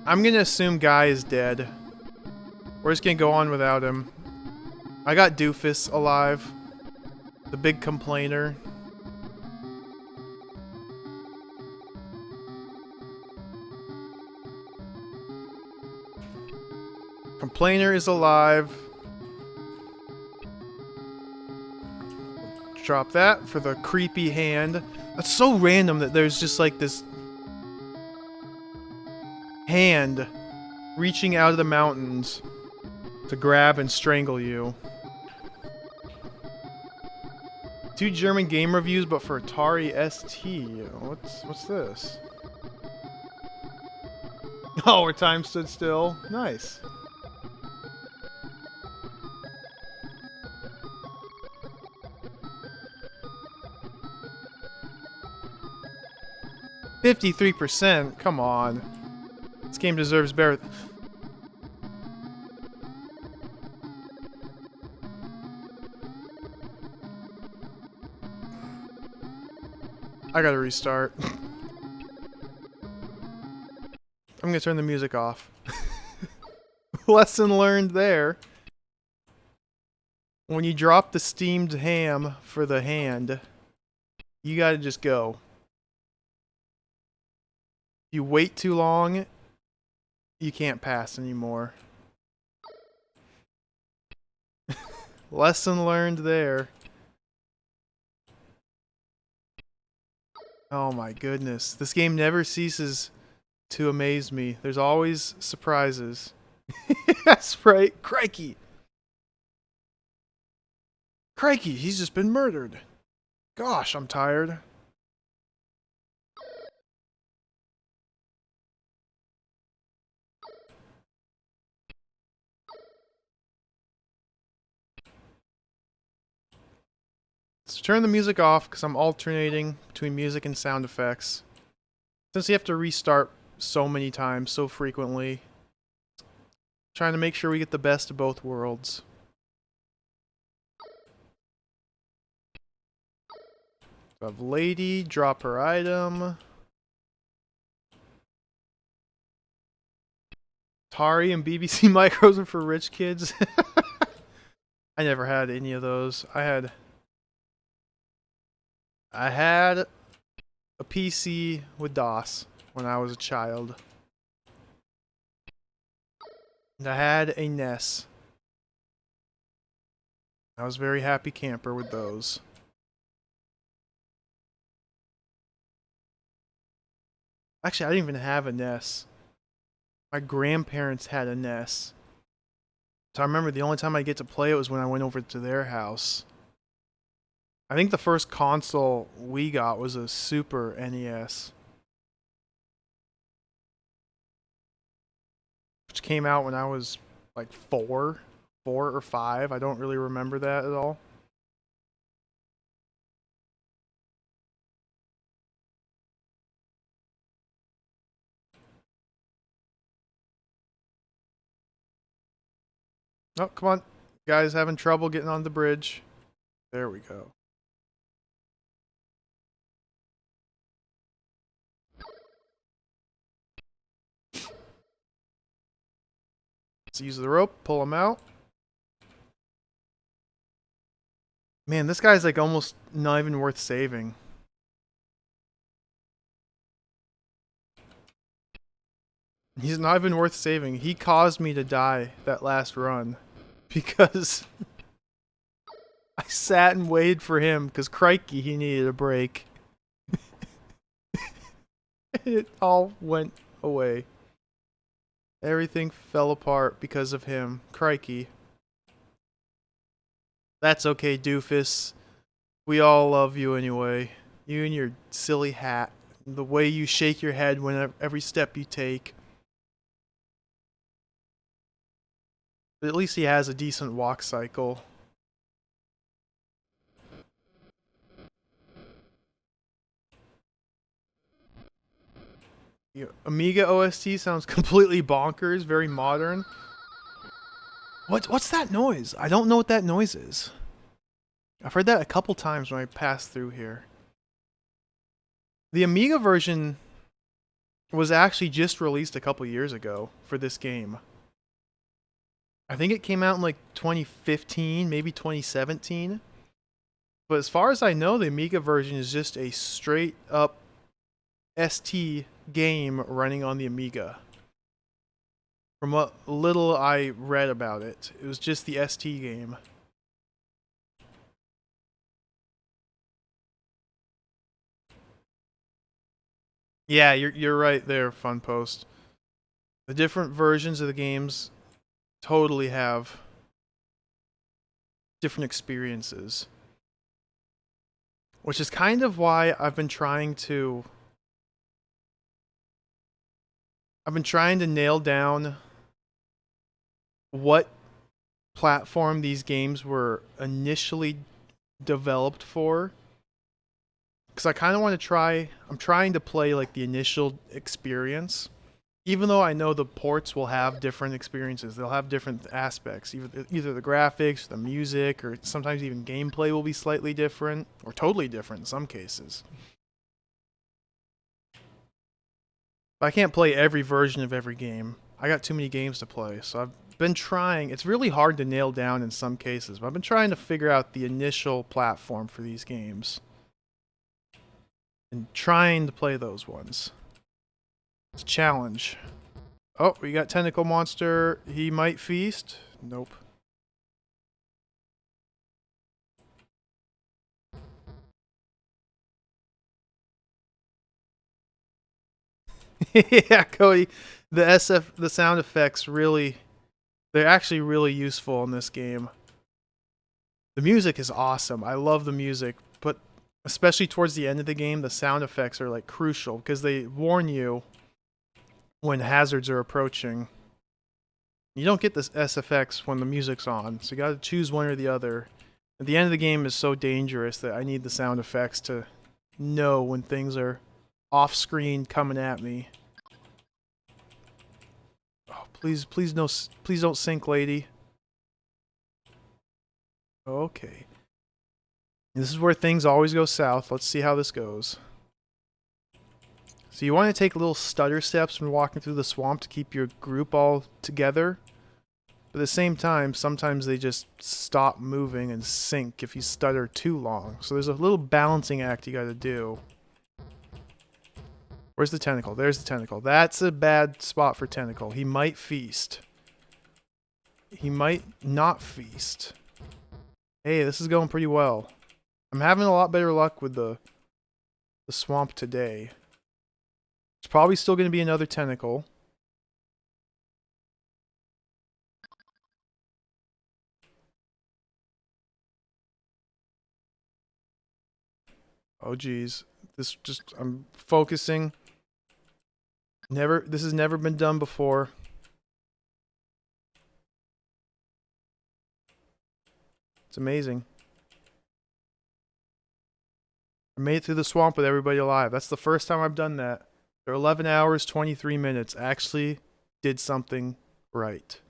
I'm gonna assume Guy is dead. We're just gonna go on without him. I got Doofus alive. The big complainer. Complainer is alive. Drop that for the creepy hand. That's so random that there's just like this hand reaching out of the mountains to grab and strangle you. 2 German game reviews, but for Atari ST. What's this? Oh, where time stood still. Nice. $53%? Come on. This game deserves better. I gotta restart. I'm gonna turn the music off. Lesson learned there. When you drop the steamed ham for the hand, you gotta just go. You wait too long, you can't pass anymore. Lesson learned there. Oh my goodness. This game never ceases to amaze me. There's always surprises. That's right. Crikey. Crikey, he's just been murdered. Gosh, I'm tired. Let's turn the music off because I'm alternating between music and sound effects. Since you have to restart so many times, so frequently. Trying to make sure we get the best of both worlds. So I have Lady, drop her item. Atari and BBC Micros are for rich kids. I never had any of those. I had a PC with DOS when I was a child. And I had a NES. I was a very happy camper with those. Actually, I didn't even have a NES. My grandparents had a NES. So I remember the only time I get to play it was when I went over to their house. I think the first console we got was a Super NES. Which came out when I was like 4 or 5. I don't really remember that at all. Oh, come on. Guys having trouble getting on the bridge. There we go. Let's use the rope, pull him out. Man, this guy's like almost not even worth saving. He's not even worth saving. He caused me to die that last run because I sat and waited for him because crikey, he needed a break. It all went away. Everything fell apart because of him. Crikey. That's okay, doofus. We all love you anyway. You and your silly hat. The way you shake your head whenever every step you take. But at least he has a decent walk cycle. Amiga OST sounds completely bonkers, very modern. What's that noise? I don't know what that noise is. I've heard that a couple times when I pass through here. The Amiga version was actually just released a couple years ago for this game. I think it came out in like 2015, maybe 2017. But as far as I know, the Amiga version is just a straight up ST game running on the Amiga. From what little I read about it, it was just the ST game. Yeah, you're right there, Fun Post. The different versions of the games totally have different experiences. Which is kind of why I've been trying to nail down what platform these games were initially developed for. Because I kind of want to I'm trying to play like the initial experience. Even though I know the ports will have different experiences, they'll have different aspects. Either the graphics, the music, or sometimes even gameplay will be slightly different, or totally different in some cases. But I can't play every version of every game. I got too many games to play, so I've been trying. It's really hard to nail down in some cases, but I've been trying to figure out the initial platform for these games. And trying to play those ones. It's a challenge. Oh, we got Tentacle Monster. He might feast. Nope. Yeah, Cody. The sound effects really, they're actually really useful in this game. The music is awesome. I love the music, but especially towards the end of the game, the sound effects are like crucial because they warn you when hazards are approaching. You don't get the SFX when the music's on, so you gotta choose one or the other. At the end of the game is so dangerous that I need the sound effects to know when things are off screen coming at me. Oh, please, please no, please don't sink, lady. Okay. This is where things always go south. Let's see how this goes. So you want to take little stutter steps when walking through the swamp to keep your group all together. But at the same time, sometimes they just stop moving and sink if you stutter too long. So there's a little balancing act you gotta do. Where's the tentacle? There's the tentacle. That's a bad spot for tentacle. He might feast. He might not feast. Hey, this is going pretty well. I'm having a lot better luck with the swamp today. There's probably still going to be another tentacle. Oh geez. I'm focusing. This has never been done before. It's amazing. I made it through the swamp with everybody alive. That's the first time I've done that. They're 11 hours, 23 minutes. Actually did something right.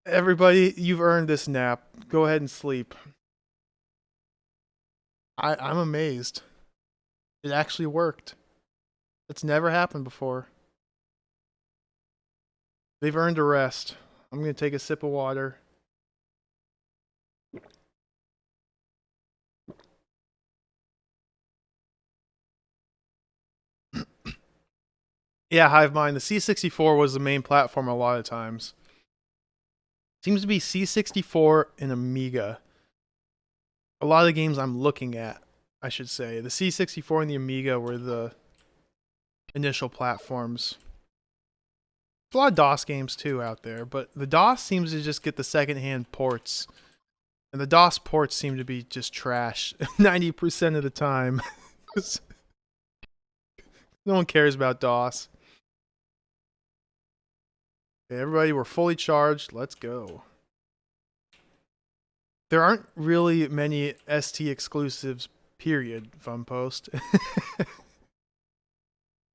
Everybody, you've earned this nap. Go ahead and sleep. I'm amazed. It actually worked. It's never happened before. They've earned a rest. I'm going to take a sip of water. Yeah, Hive Mind. The C64 was the main platform a lot of times. Seems to be C64 and Amiga. A lot of the games I'm looking at, I should say. The C64 and the Amiga were the initial platforms. There's a lot of DOS games too out there, but the DOS seems to just get the secondhand ports. And the DOS ports seem to be just trash 90% of the time. No one cares about DOS. Okay, everybody, we're fully charged. Let's go. There aren't really many ST exclusives, period, FunPost.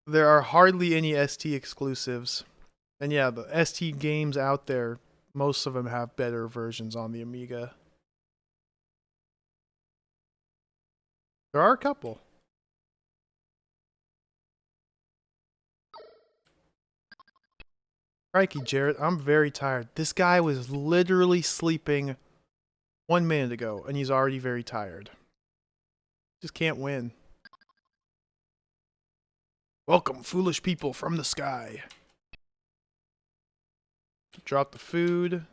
There are hardly any ST exclusives. And yeah, the ST games out there, most of them have better versions on the Amiga. There are a couple. Crikey, Jarrett, I'm very tired. This guy was literally sleeping 1 minute ago, and he's already very tired. Just can't win. Welcome, foolish people from the sky. Drop the food.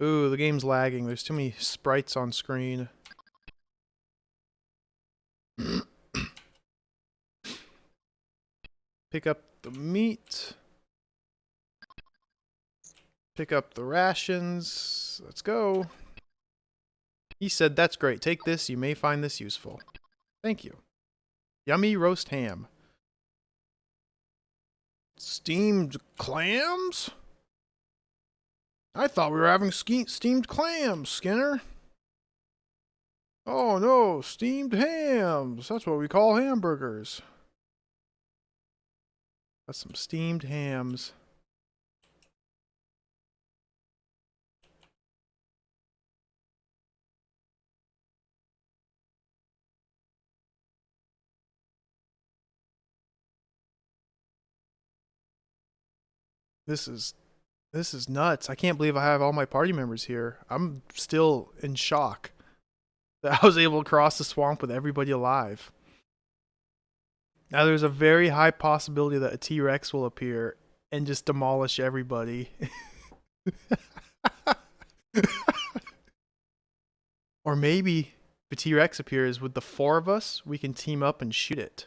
Ooh, the game's lagging. There's too many sprites on screen. Pick up the meat. Pick up the rations. Let's go. He said, that's great. Take this. You may find this useful. Thank you. Yummy roast ham. Steamed clams? I thought we were having steamed clams, Skinner. Oh no, steamed hams. That's what we call hamburgers. That's some steamed hams. This is nuts. I can't believe I have all my party members here. I'm still in shock that I was able to cross the swamp with everybody alive. Now there's a very high possibility that a T-Rex will appear and just demolish everybody. Or maybe the T-Rex appears with the 4 of us, we can team up and shoot it.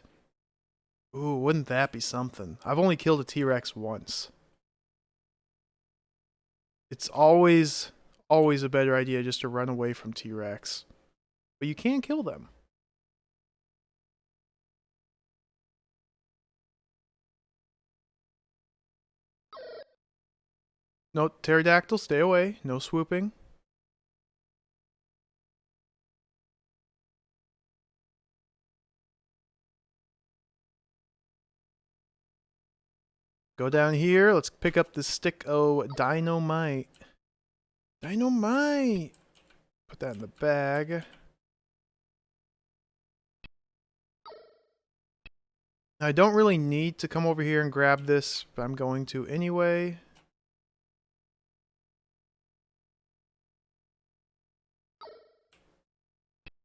Ooh, wouldn't that be something? I've only killed a T-Rex once. It's always a better idea just to run away from T-Rex. But you can kill them. No, pterodactyl, stay away. No swooping. Go down here. Let's pick up the stick of dynamite. Dynamite! Put that in the bag. I don't really need to come over here and grab this, but I'm going to anyway.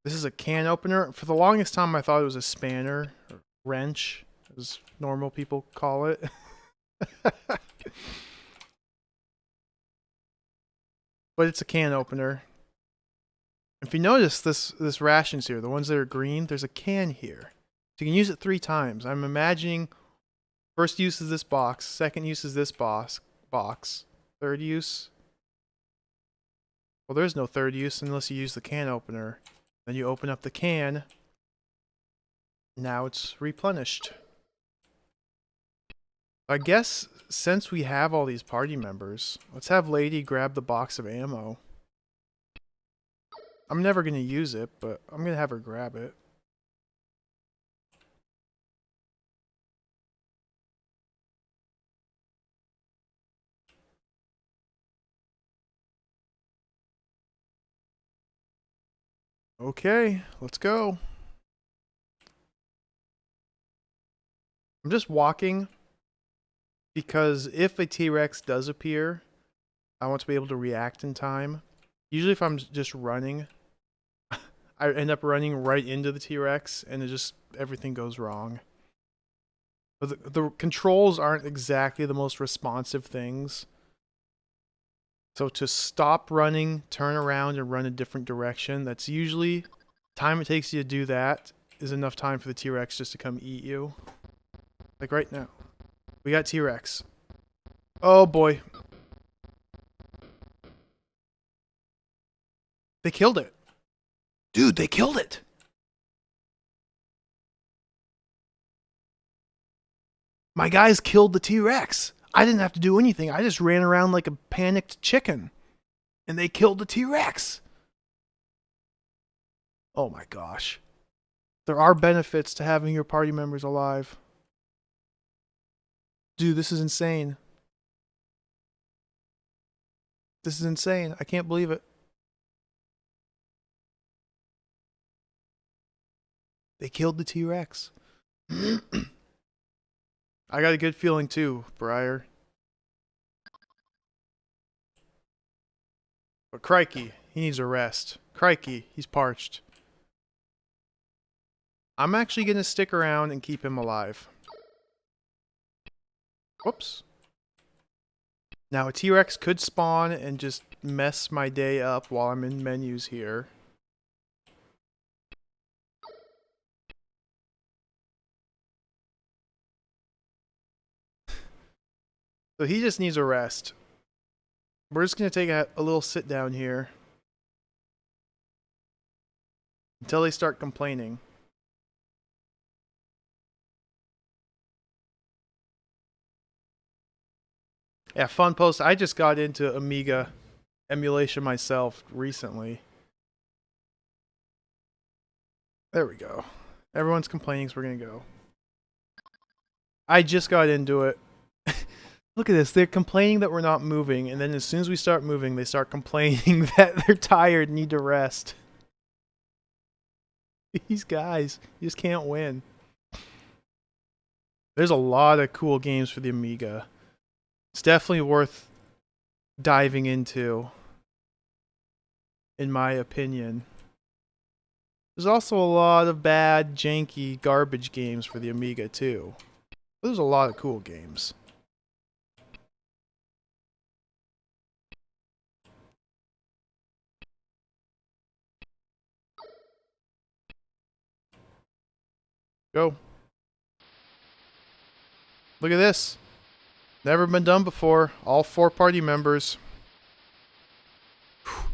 This is a can opener. For the longest time, I thought it was a spanner, or wrench, as normal people call it. But it's a can opener. If you notice this rations here, the ones that are green, there's a can here. So you can use it 3 times. I'm imagining first use is this box, second use is this box, third use. Well, there's no third use unless you use the can opener. Then you open up the can. Now it's replenished. I guess since we have all these party members, let's have Lady grab the box of ammo. I'm never going to use it, but I'm going to have her grab it. Okay, let's go. I'm just walking because if a T-Rex does appear, I want to be able to react in time. Usually if I'm just running, I end up running right into the T-Rex and everything goes wrong. But the controls aren't exactly the most responsive things. So to stop running, turn around and run a different direction, that's usually time it takes you to do that is enough time for the T-Rex just to come eat you. Like right now. We got T-Rex. Oh boy. They killed it. Dude, they killed it. My guys killed the T-Rex. I didn't have to do anything. I just ran around like a panicked chicken. And they killed the T-Rex. Oh my gosh. There are benefits to having your party members alive. Dude, this is insane. This is insane. I can't believe it. They killed the T-Rex. I got a good feeling too, Briar. But crikey, he needs a rest. Crikey, he's parched. I'm actually going to stick around and keep him alive. Whoops. Now a T-Rex could spawn and just mess my day up while I'm in menus here. So he just needs a rest. We're just going to take a little sit down here. Until they start complaining. Yeah, fun post. I just got into Amiga emulation myself recently. There we go. Everyone's complaining, so we're going to go. I just got into it. Look at this. They're complaining that we're not moving, and then as soon as we start moving, they start complaining that they're tired and need to rest. These guys, you just can't win. There's a lot of cool games for the Amiga. It's definitely worth diving into, in my opinion. There's also a lot of bad, janky, garbage games for the Amiga, too. There's a lot of cool games. Go. Look at this. Never been done before. All 4 party members. Whew.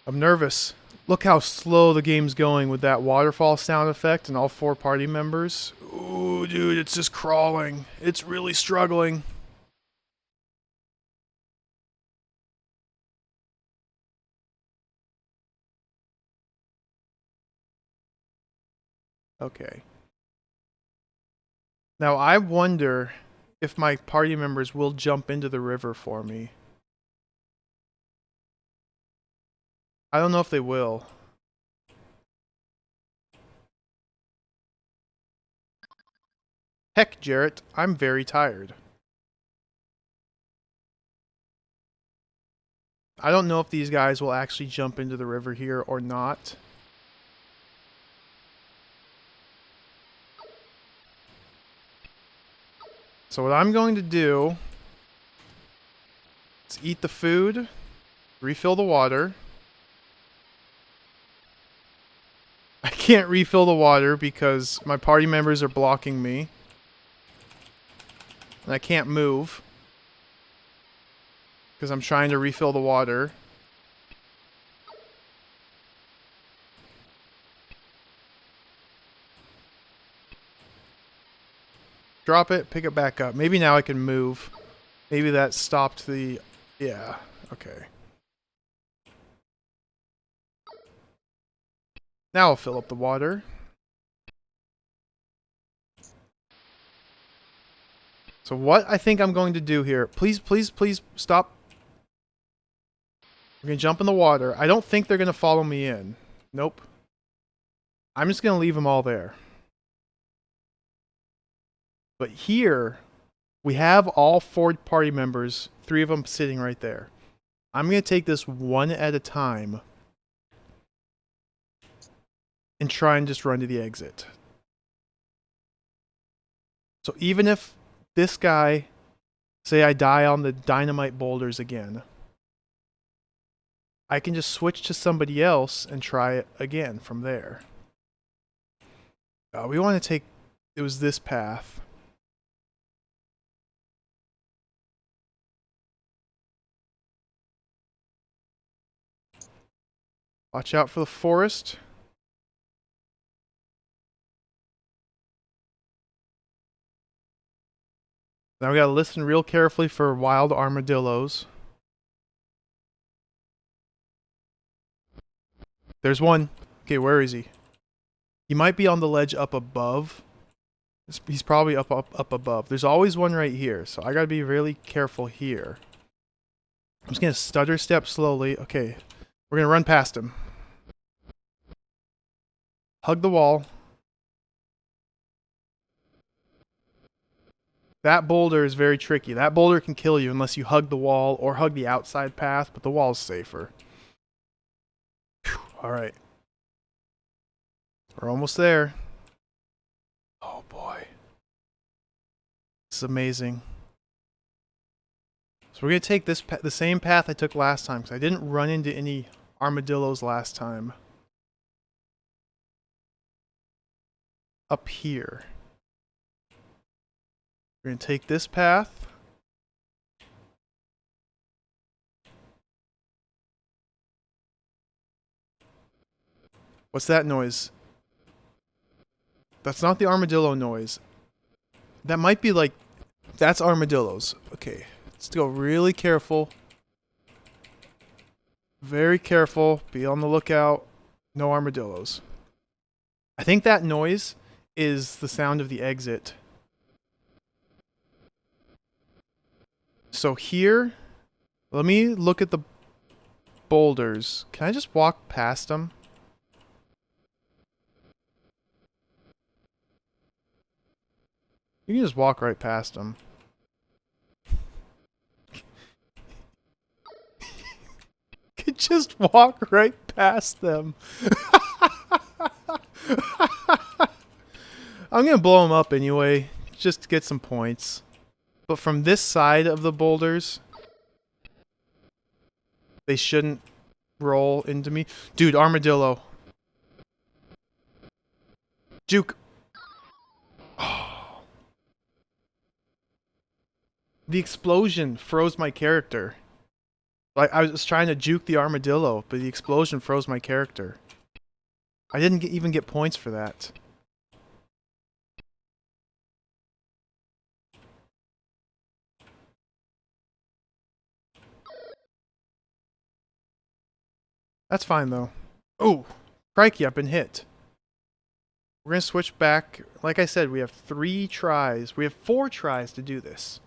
I'm nervous. Look how slow the game's going with that waterfall sound effect and all 4 party members. Ooh, dude, it's just crawling. It's really struggling. Okay. Now, I wonder if my party members will jump into the river for me. I don't know if they will. Heck, Jarrett, I'm very tired. I don't know if these guys will actually jump into the river here or not. So what I'm going to do is eat the food, refill the water. I can't refill the water because my party members are blocking me. And I can't move because I'm trying to refill the water. Drop it, pick it back up. Maybe now I can move. Maybe that stopped the... Yeah, okay. Now I'll fill up the water. So what I think I'm going to do here... Please, please, please stop. I'm going to jump in the water. I don't think they're going to follow me in. Nope. I'm just going to leave them all there. But here, we have all 4 party members, 3 of them sitting right there. I'm going to take this one at a time and try and just run to the exit. So even if this guy, say I die on the dynamite boulders again, I can just switch to somebody else and try it again from there. We want to take, it was this path. Watch out for the forest. Now we gotta listen real carefully for wild armadillos. There's one. Okay, where is he? He might be on the ledge up above. He's probably up above. There's always one right here, so I gotta be really careful here. I'm just gonna stutter step slowly. Okay, we're gonna run past him. Hug the wall. That boulder is very tricky. That boulder can kill you unless you hug the wall or hug the outside path, but the wall is safer. Alright. We're almost there. Oh boy. This is amazing. So we're going to take this the same path I took last time, because I didn't run into any armadillos last time. Up here. We're going to take this path. What's that noise? That's not the armadillo noise. That might be like... That's armadillos. Okay. Let's go really careful. Very careful. Be on the lookout. No armadillos. I think that noise is the sound of the exit. So here, let me look at the boulders. Can I just walk past them? You can just walk right past them. Could just walk right past them. I'm gonna blow them up anyway, just to get some points. But from this side of the boulders, they shouldn't roll into me. Dude, armadillo. Juke. Oh. The explosion froze my character. Like, I was trying to juke the armadillo, but the explosion froze my character. I didn't even get points for that. That's fine, though. Oh, crikey, I've been hit. We're going to switch back. Like I said, we have 3 tries. We have 4 tries to do this.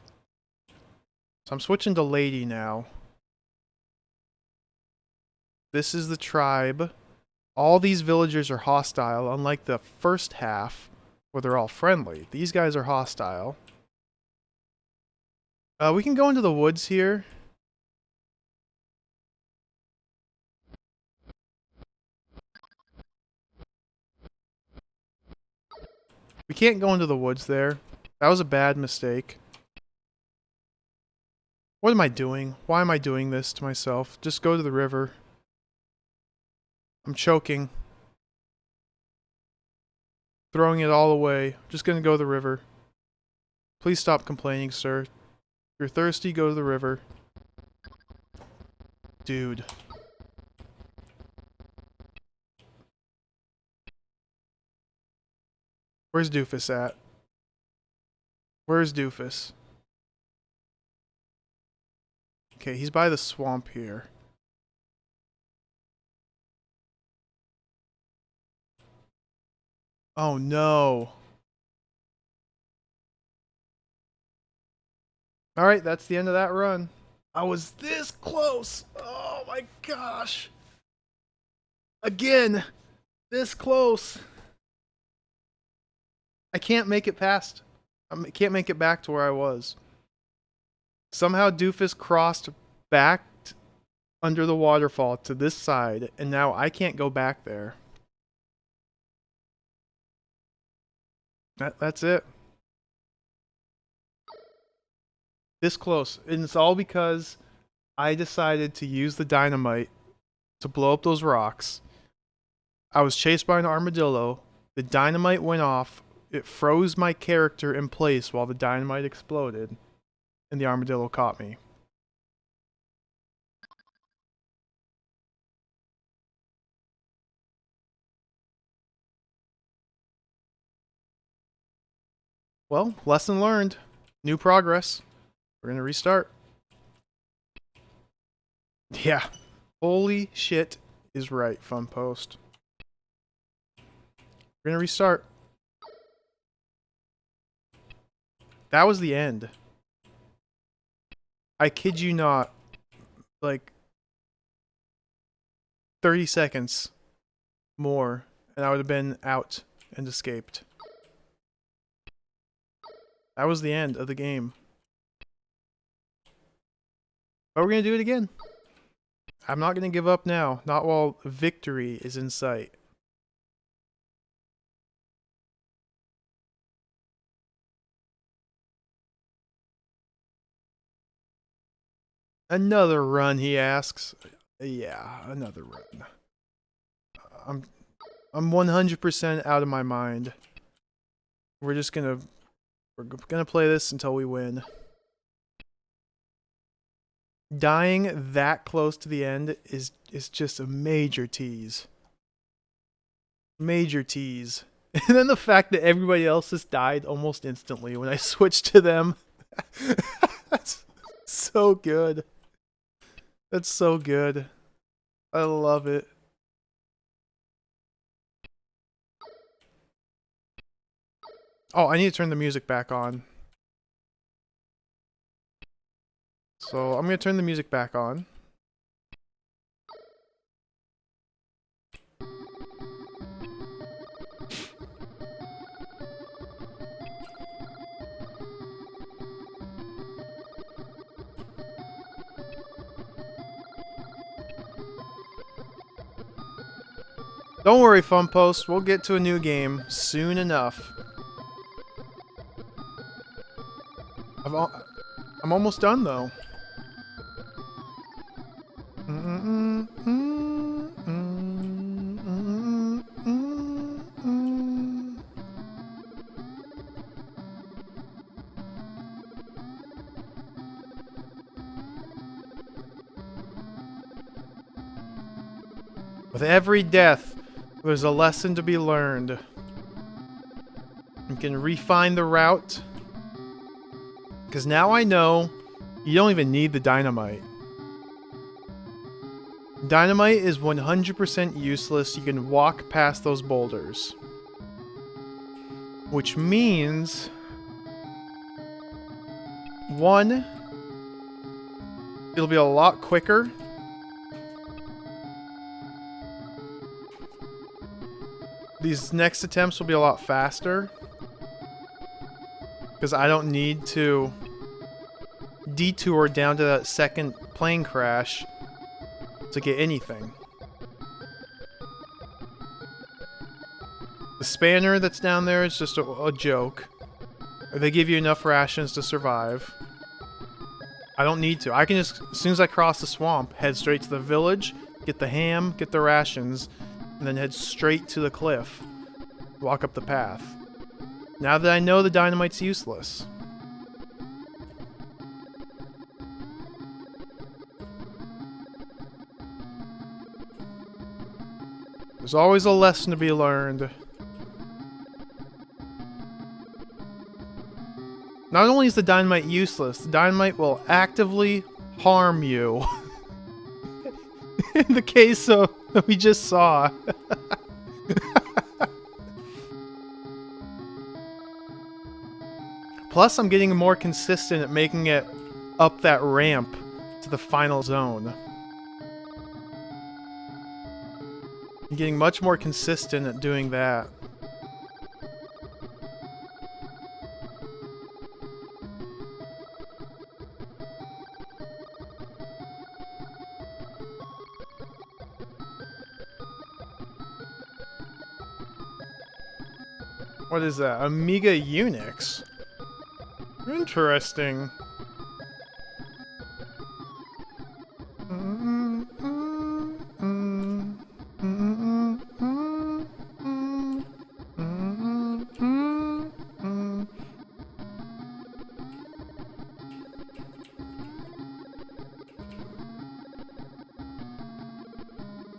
So I'm switching to Lady now. This is the tribe. All these villagers are hostile, unlike the first half, where they're all friendly. These guys are hostile. We can go into the woods here. We can't go into the woods there. That was a bad mistake. What am I doing? Why am I doing this to myself? Just go to the river. I'm choking. Throwing it all away. Just gonna go to the river. Please stop complaining, sir. If you're thirsty, go to the river. Dude. Where's Doofus at? Where's Doofus? Okay, he's by the swamp here. Oh no. Alright, that's the end of that run. I was this close. Oh my gosh. Again. This close. I can't make it past. I can't make it back to where I was. Somehow Doofus crossed back under the waterfall to this side, and now I can't go back there. That's it. This close. And it's all because I decided to use the dynamite to blow up those rocks. I was chased by an armadillo. The dynamite went off. It froze my character in place while the dynamite exploded, and the armadillo caught me. Well, lesson learned. New progress. We're gonna restart. Yeah. Holy shit is right, Fun Post. We're gonna restart. That was the end. I kid you not. Like 30 seconds more, and I would have been out and escaped. That was the end of the game. But we're gonna do it again. I'm not gonna give up now. Not while victory is in sight. Another run, he asks. Yeah, another run. I'm 100% out of my mind. We're gonna play this until we win. Dying that close to the end is just a major tease. Major tease. And then the fact that everybody else has died almost instantly when I switched to them. That's so good. That's so good. I love it. Oh, I need to turn the music back on. So I'm going to turn the music back on. Don't worry, Fun Post. We'll get to a new game soon enough. I'm almost done, though. With every death, there's a lesson to be learned. You can refine the route. Because now I know you don't even need the dynamite. Dynamite is 100% useless. You can walk past those boulders. Which means... one, it'll be a lot quicker. These next attempts will be a lot faster. Because I don't need to detour down to that second plane crash to get anything. The spanner that's down there is just a joke. They give you enough rations to survive. I don't need to. I can just, as soon as I cross the swamp, head straight to the village, get the ham, get the rations, and then head straight to the cliff. Walk up the path. Now that I know the dynamite's useless. There's always a lesson to be learned. Not only is the dynamite useless, the dynamite will actively harm you. In the case of that we just saw. Plus, I'm getting more consistent at making it up that ramp to the final zone. I'm getting much more consistent at doing that. What is that? Amiga Unix? Interesting.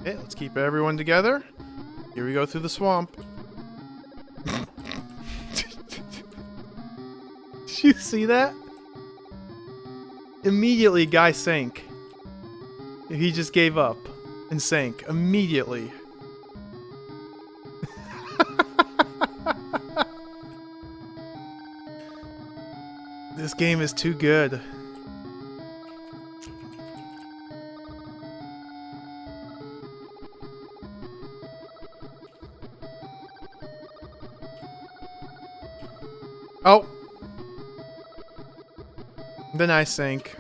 Okay, let's keep everyone together. Here we go through the swamp. Did you see that? Immediately, guy sank. He just gave up and sank immediately. This game is too good. Oh! Then I sank.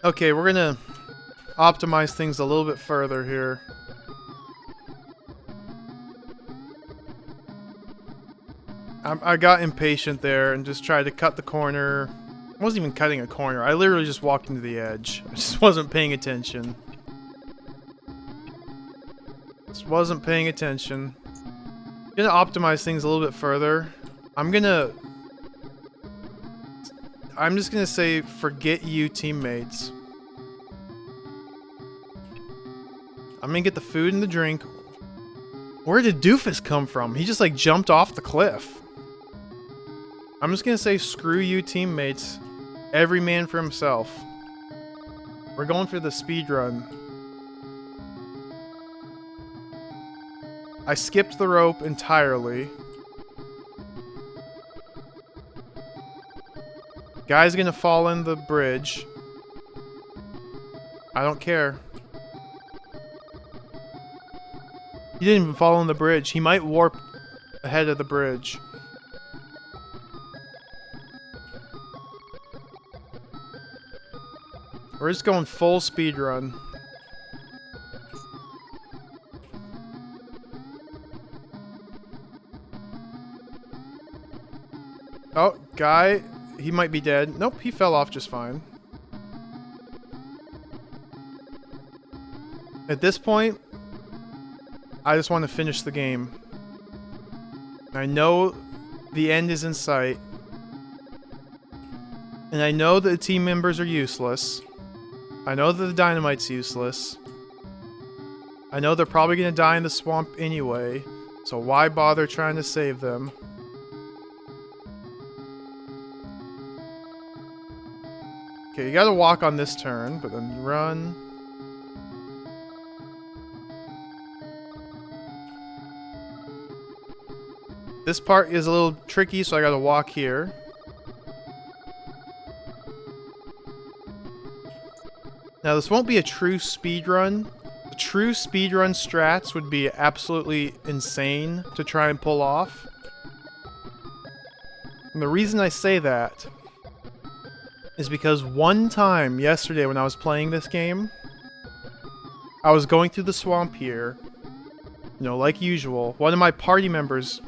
Okay, we're gonna optimize things a little bit further here. I got impatient there and just tried to cut the corner. I wasn't even cutting a corner. I literally just walked into the edge. I just wasn't paying attention. Just wasn't paying attention. Gonna optimize things a little bit further. I'm just gonna say, forget you, teammates. I'm gonna get the food and the drink. Where did Doofus come from? He just like jumped off the cliff. I'm just gonna say, screw you, teammates. Every man for himself. We're going for the speed run. I skipped the rope entirely. Guy's gonna fall in the bridge. I don't care. He didn't even fall in the bridge. He might warp ahead of the bridge. We're just going full speed run. Oh, guy, he might be dead. Nope, he fell off just fine. At this point, I just want to finish the game. I know The end is in sight. And I know that the team members are useless. I know that the dynamite's useless. I know they're probably going to die in the swamp anyway, so why bother trying to save them? Okay, you gotta walk on this turn, but then run. This part is a little tricky, so I gotta walk here. Now, this won't be a true speedrun. The true speedrun strats would be absolutely insane to try and pull off. And the reason I say that is because one time yesterday when I was playing this game, I was going through the swamp here, you know, like usual. One of my party members...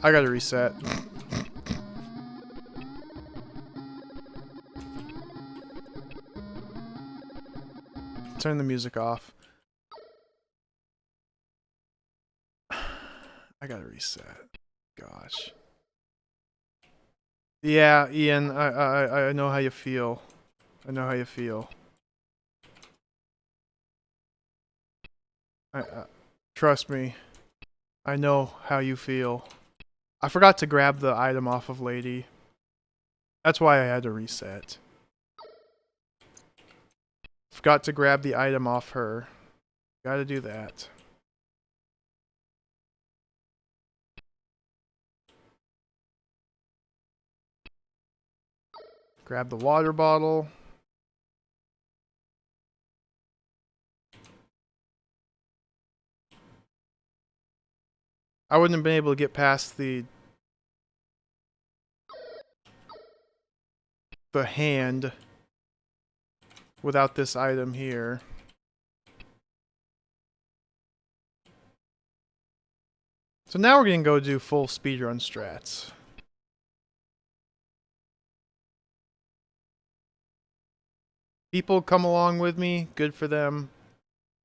I gotta reset. Turn the music off. I gotta reset. Gosh. Yeah, Ian, I know how you feel. I know how you feel. Trust me. I know how you feel. I forgot to grab the item off of Lady. That's why I had to reset. Forgot to grab the item off her. Gotta do that. Grab the water bottle. I wouldn't have been able to get past the hand without this item here. So now we're gonna go do full speedrun strats. People come along with me, good for them.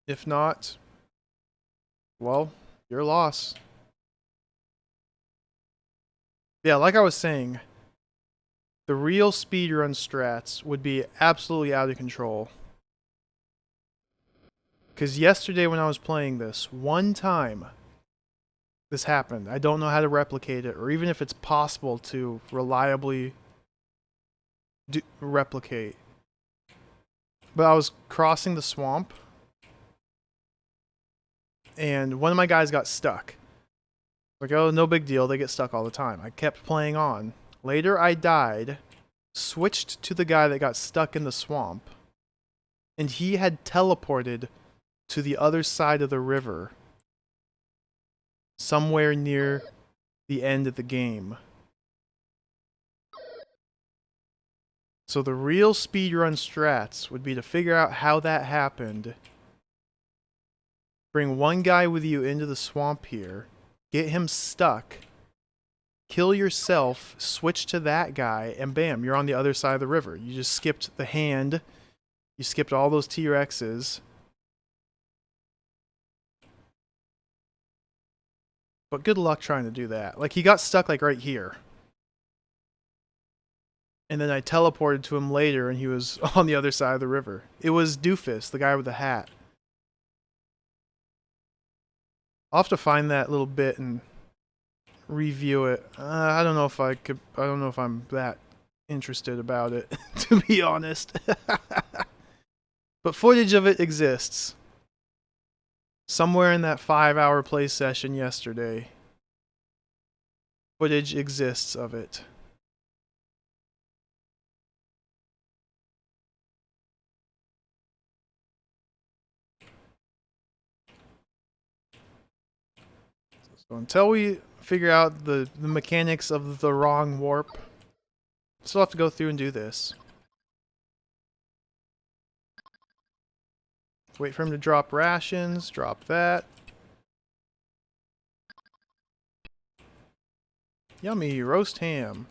If not, well, your loss. Yeah, like I was saying, the real speedrun strats would be absolutely out of control. Because yesterday when I was playing this, one time this happened. I don't know how to replicate it, or even if it's possible to reliably replicate. But I was crossing the swamp, and one of my guys got stuck. Like, oh, no big deal, they get stuck all the time. I kept playing on. Later, I died, switched to the guy that got stuck in the swamp, and he had teleported to the other side of the river, somewhere near the end of the game. So the real speedrun strats would be to figure out how that happened, bring one guy with you into the swamp here, get him stuck, kill yourself, switch to that guy, and bam, you're on the other side of the river. You just skipped the hand, you skipped all those T-Rexes. But good luck trying to do that. Like, he got stuck like right here. And then I teleported to him later and he was on the other side of the river. It was Doofus, the guy with the hat. I'll have to find that little bit and review it. I don't know if I could. I don't know if I'm that interested about it, to be honest. But footage of it exists. Somewhere in that 5-hour play session yesterday, footage exists of it. So until we figure out the mechanics of the wrong warp, still have to go through and do this. Wait for him to drop rations, drop that. Yummy, roast ham.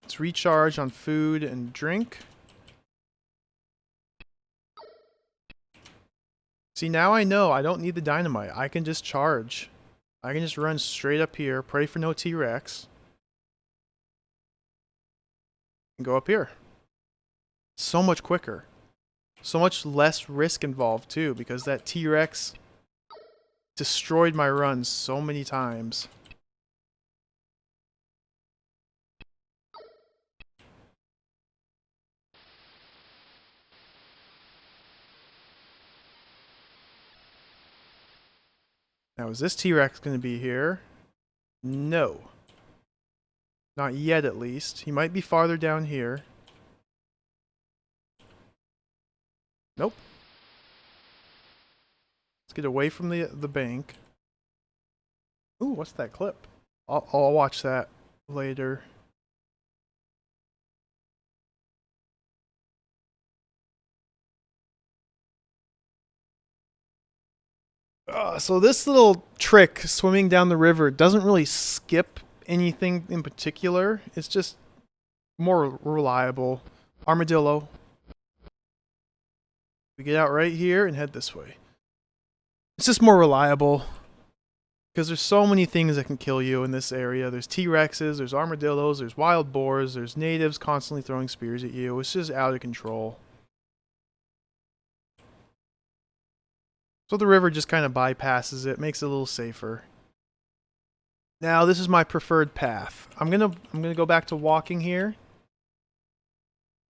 Let's recharge on food and drink. See, now I know I don't need the dynamite. I can just charge. I can just run straight up here, pray for no T-Rex, and go up here. So much quicker. So much less risk involved, too, because that T-Rex destroyed my runs so many times. Now, is this T-Rex going to be here? No. Not yet, at least. He might be farther down here. Nope. Let's get away from the bank. Ooh, what's that clip? I'll watch that later. So this little trick, swimming down the river, doesn't really skip anything in particular. It's just more reliable. Armadillo. We get out right here and head this way. It's just more reliable. Because there's so many things that can kill you in this area. There's T-Rexes, there's armadillos, there's wild boars, there's natives constantly throwing spears at you. It's just out of control. So the river just kind of bypasses it, makes it a little safer. Now this is my preferred path. I'm gonna go back to walking here.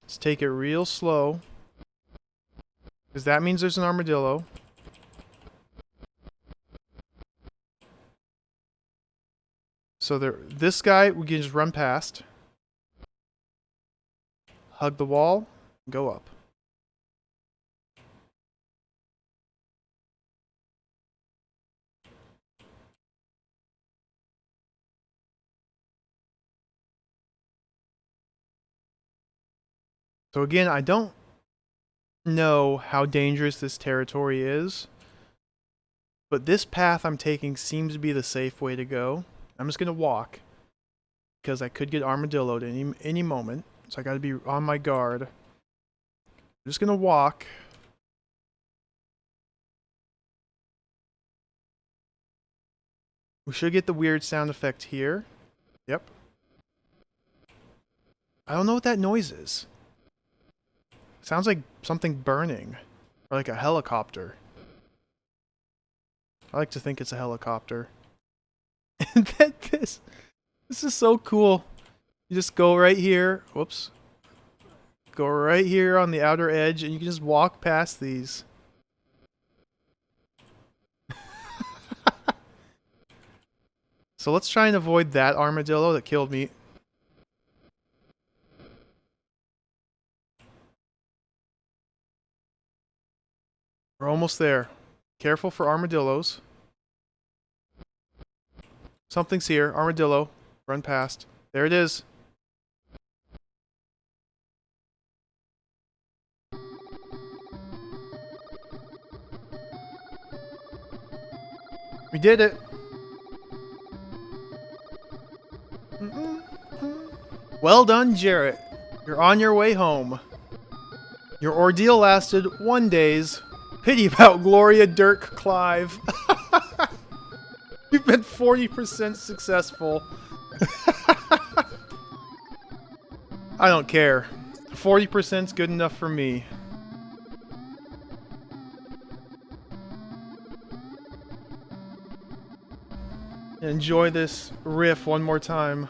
Let's take it real slow. Because that means there's an armadillo. So this guy we can just run past. Hug the wall, go up. So again, I don't know how dangerous this territory is, but this path I'm taking seems to be the safe way to go. I'm just going to walk, because I could get armadilloed any moment, so I got to be on my guard. I'm just going to walk. We should get the weird sound effect here. Yep. I don't know what that noise is. Sounds like something burning. Or like a helicopter. I like to think it's a helicopter. And then this is so cool. You just go right here. Whoops. Go right here on the outer edge and you can just walk past these. So let's try and avoid that armadillo that killed me. We're almost there. Careful for armadillos. Something's here. Armadillo. Run past. There it is. We did it. Well done, Jarrett. You're on your way home. Your ordeal lasted 1 day. Pity about Gloria Dirk Clive. You've been 40% successful. I don't care. 40%'s good enough for me. Enjoy this riff one more time.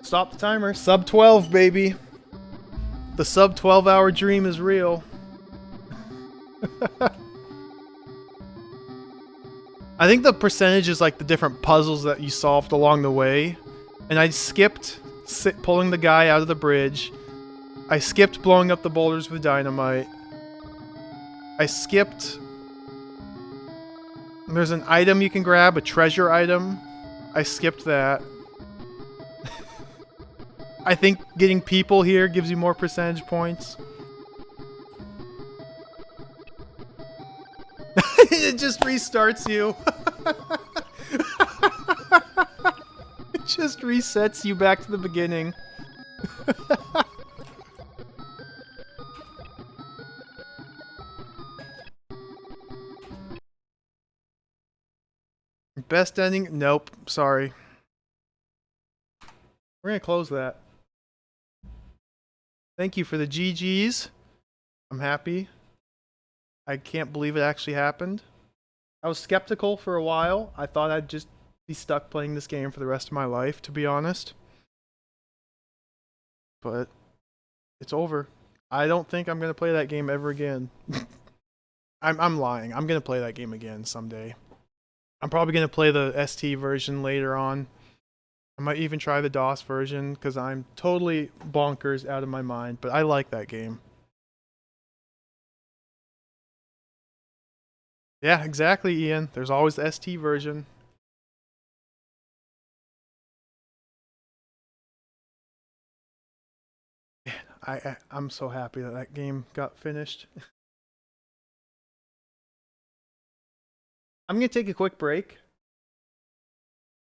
Stop the timer. Sub 12, baby. The sub 12-hour dream is real. I think the percentage is like the different puzzles that you solved along the way. And I skipped pulling the guy out of the bridge. I skipped blowing up the boulders with dynamite. I skipped... There's an item you can grab, a treasure item. I skipped that. I think getting people here gives you more percentage points. It just restarts you. It just resets you back to the beginning. best ending? Nope. Sorry. We're gonna close that. Thank you for the GGs. I'm happy. I can't believe it actually happened. I was skeptical for a while. I thought I'd just be stuck playing this game for the rest of my life, to be honest. But it's over. I don't think I'm gonna play that game ever again. I'm lying. I'm gonna play that game again someday. I'm probably gonna play the ST version later on. I might even try the DOS version because I'm totally bonkers out of my mind. But I like that game. Yeah, exactly, Ian. There's always the ST version. I'm so happy that that game got finished. I'm gonna take a quick break.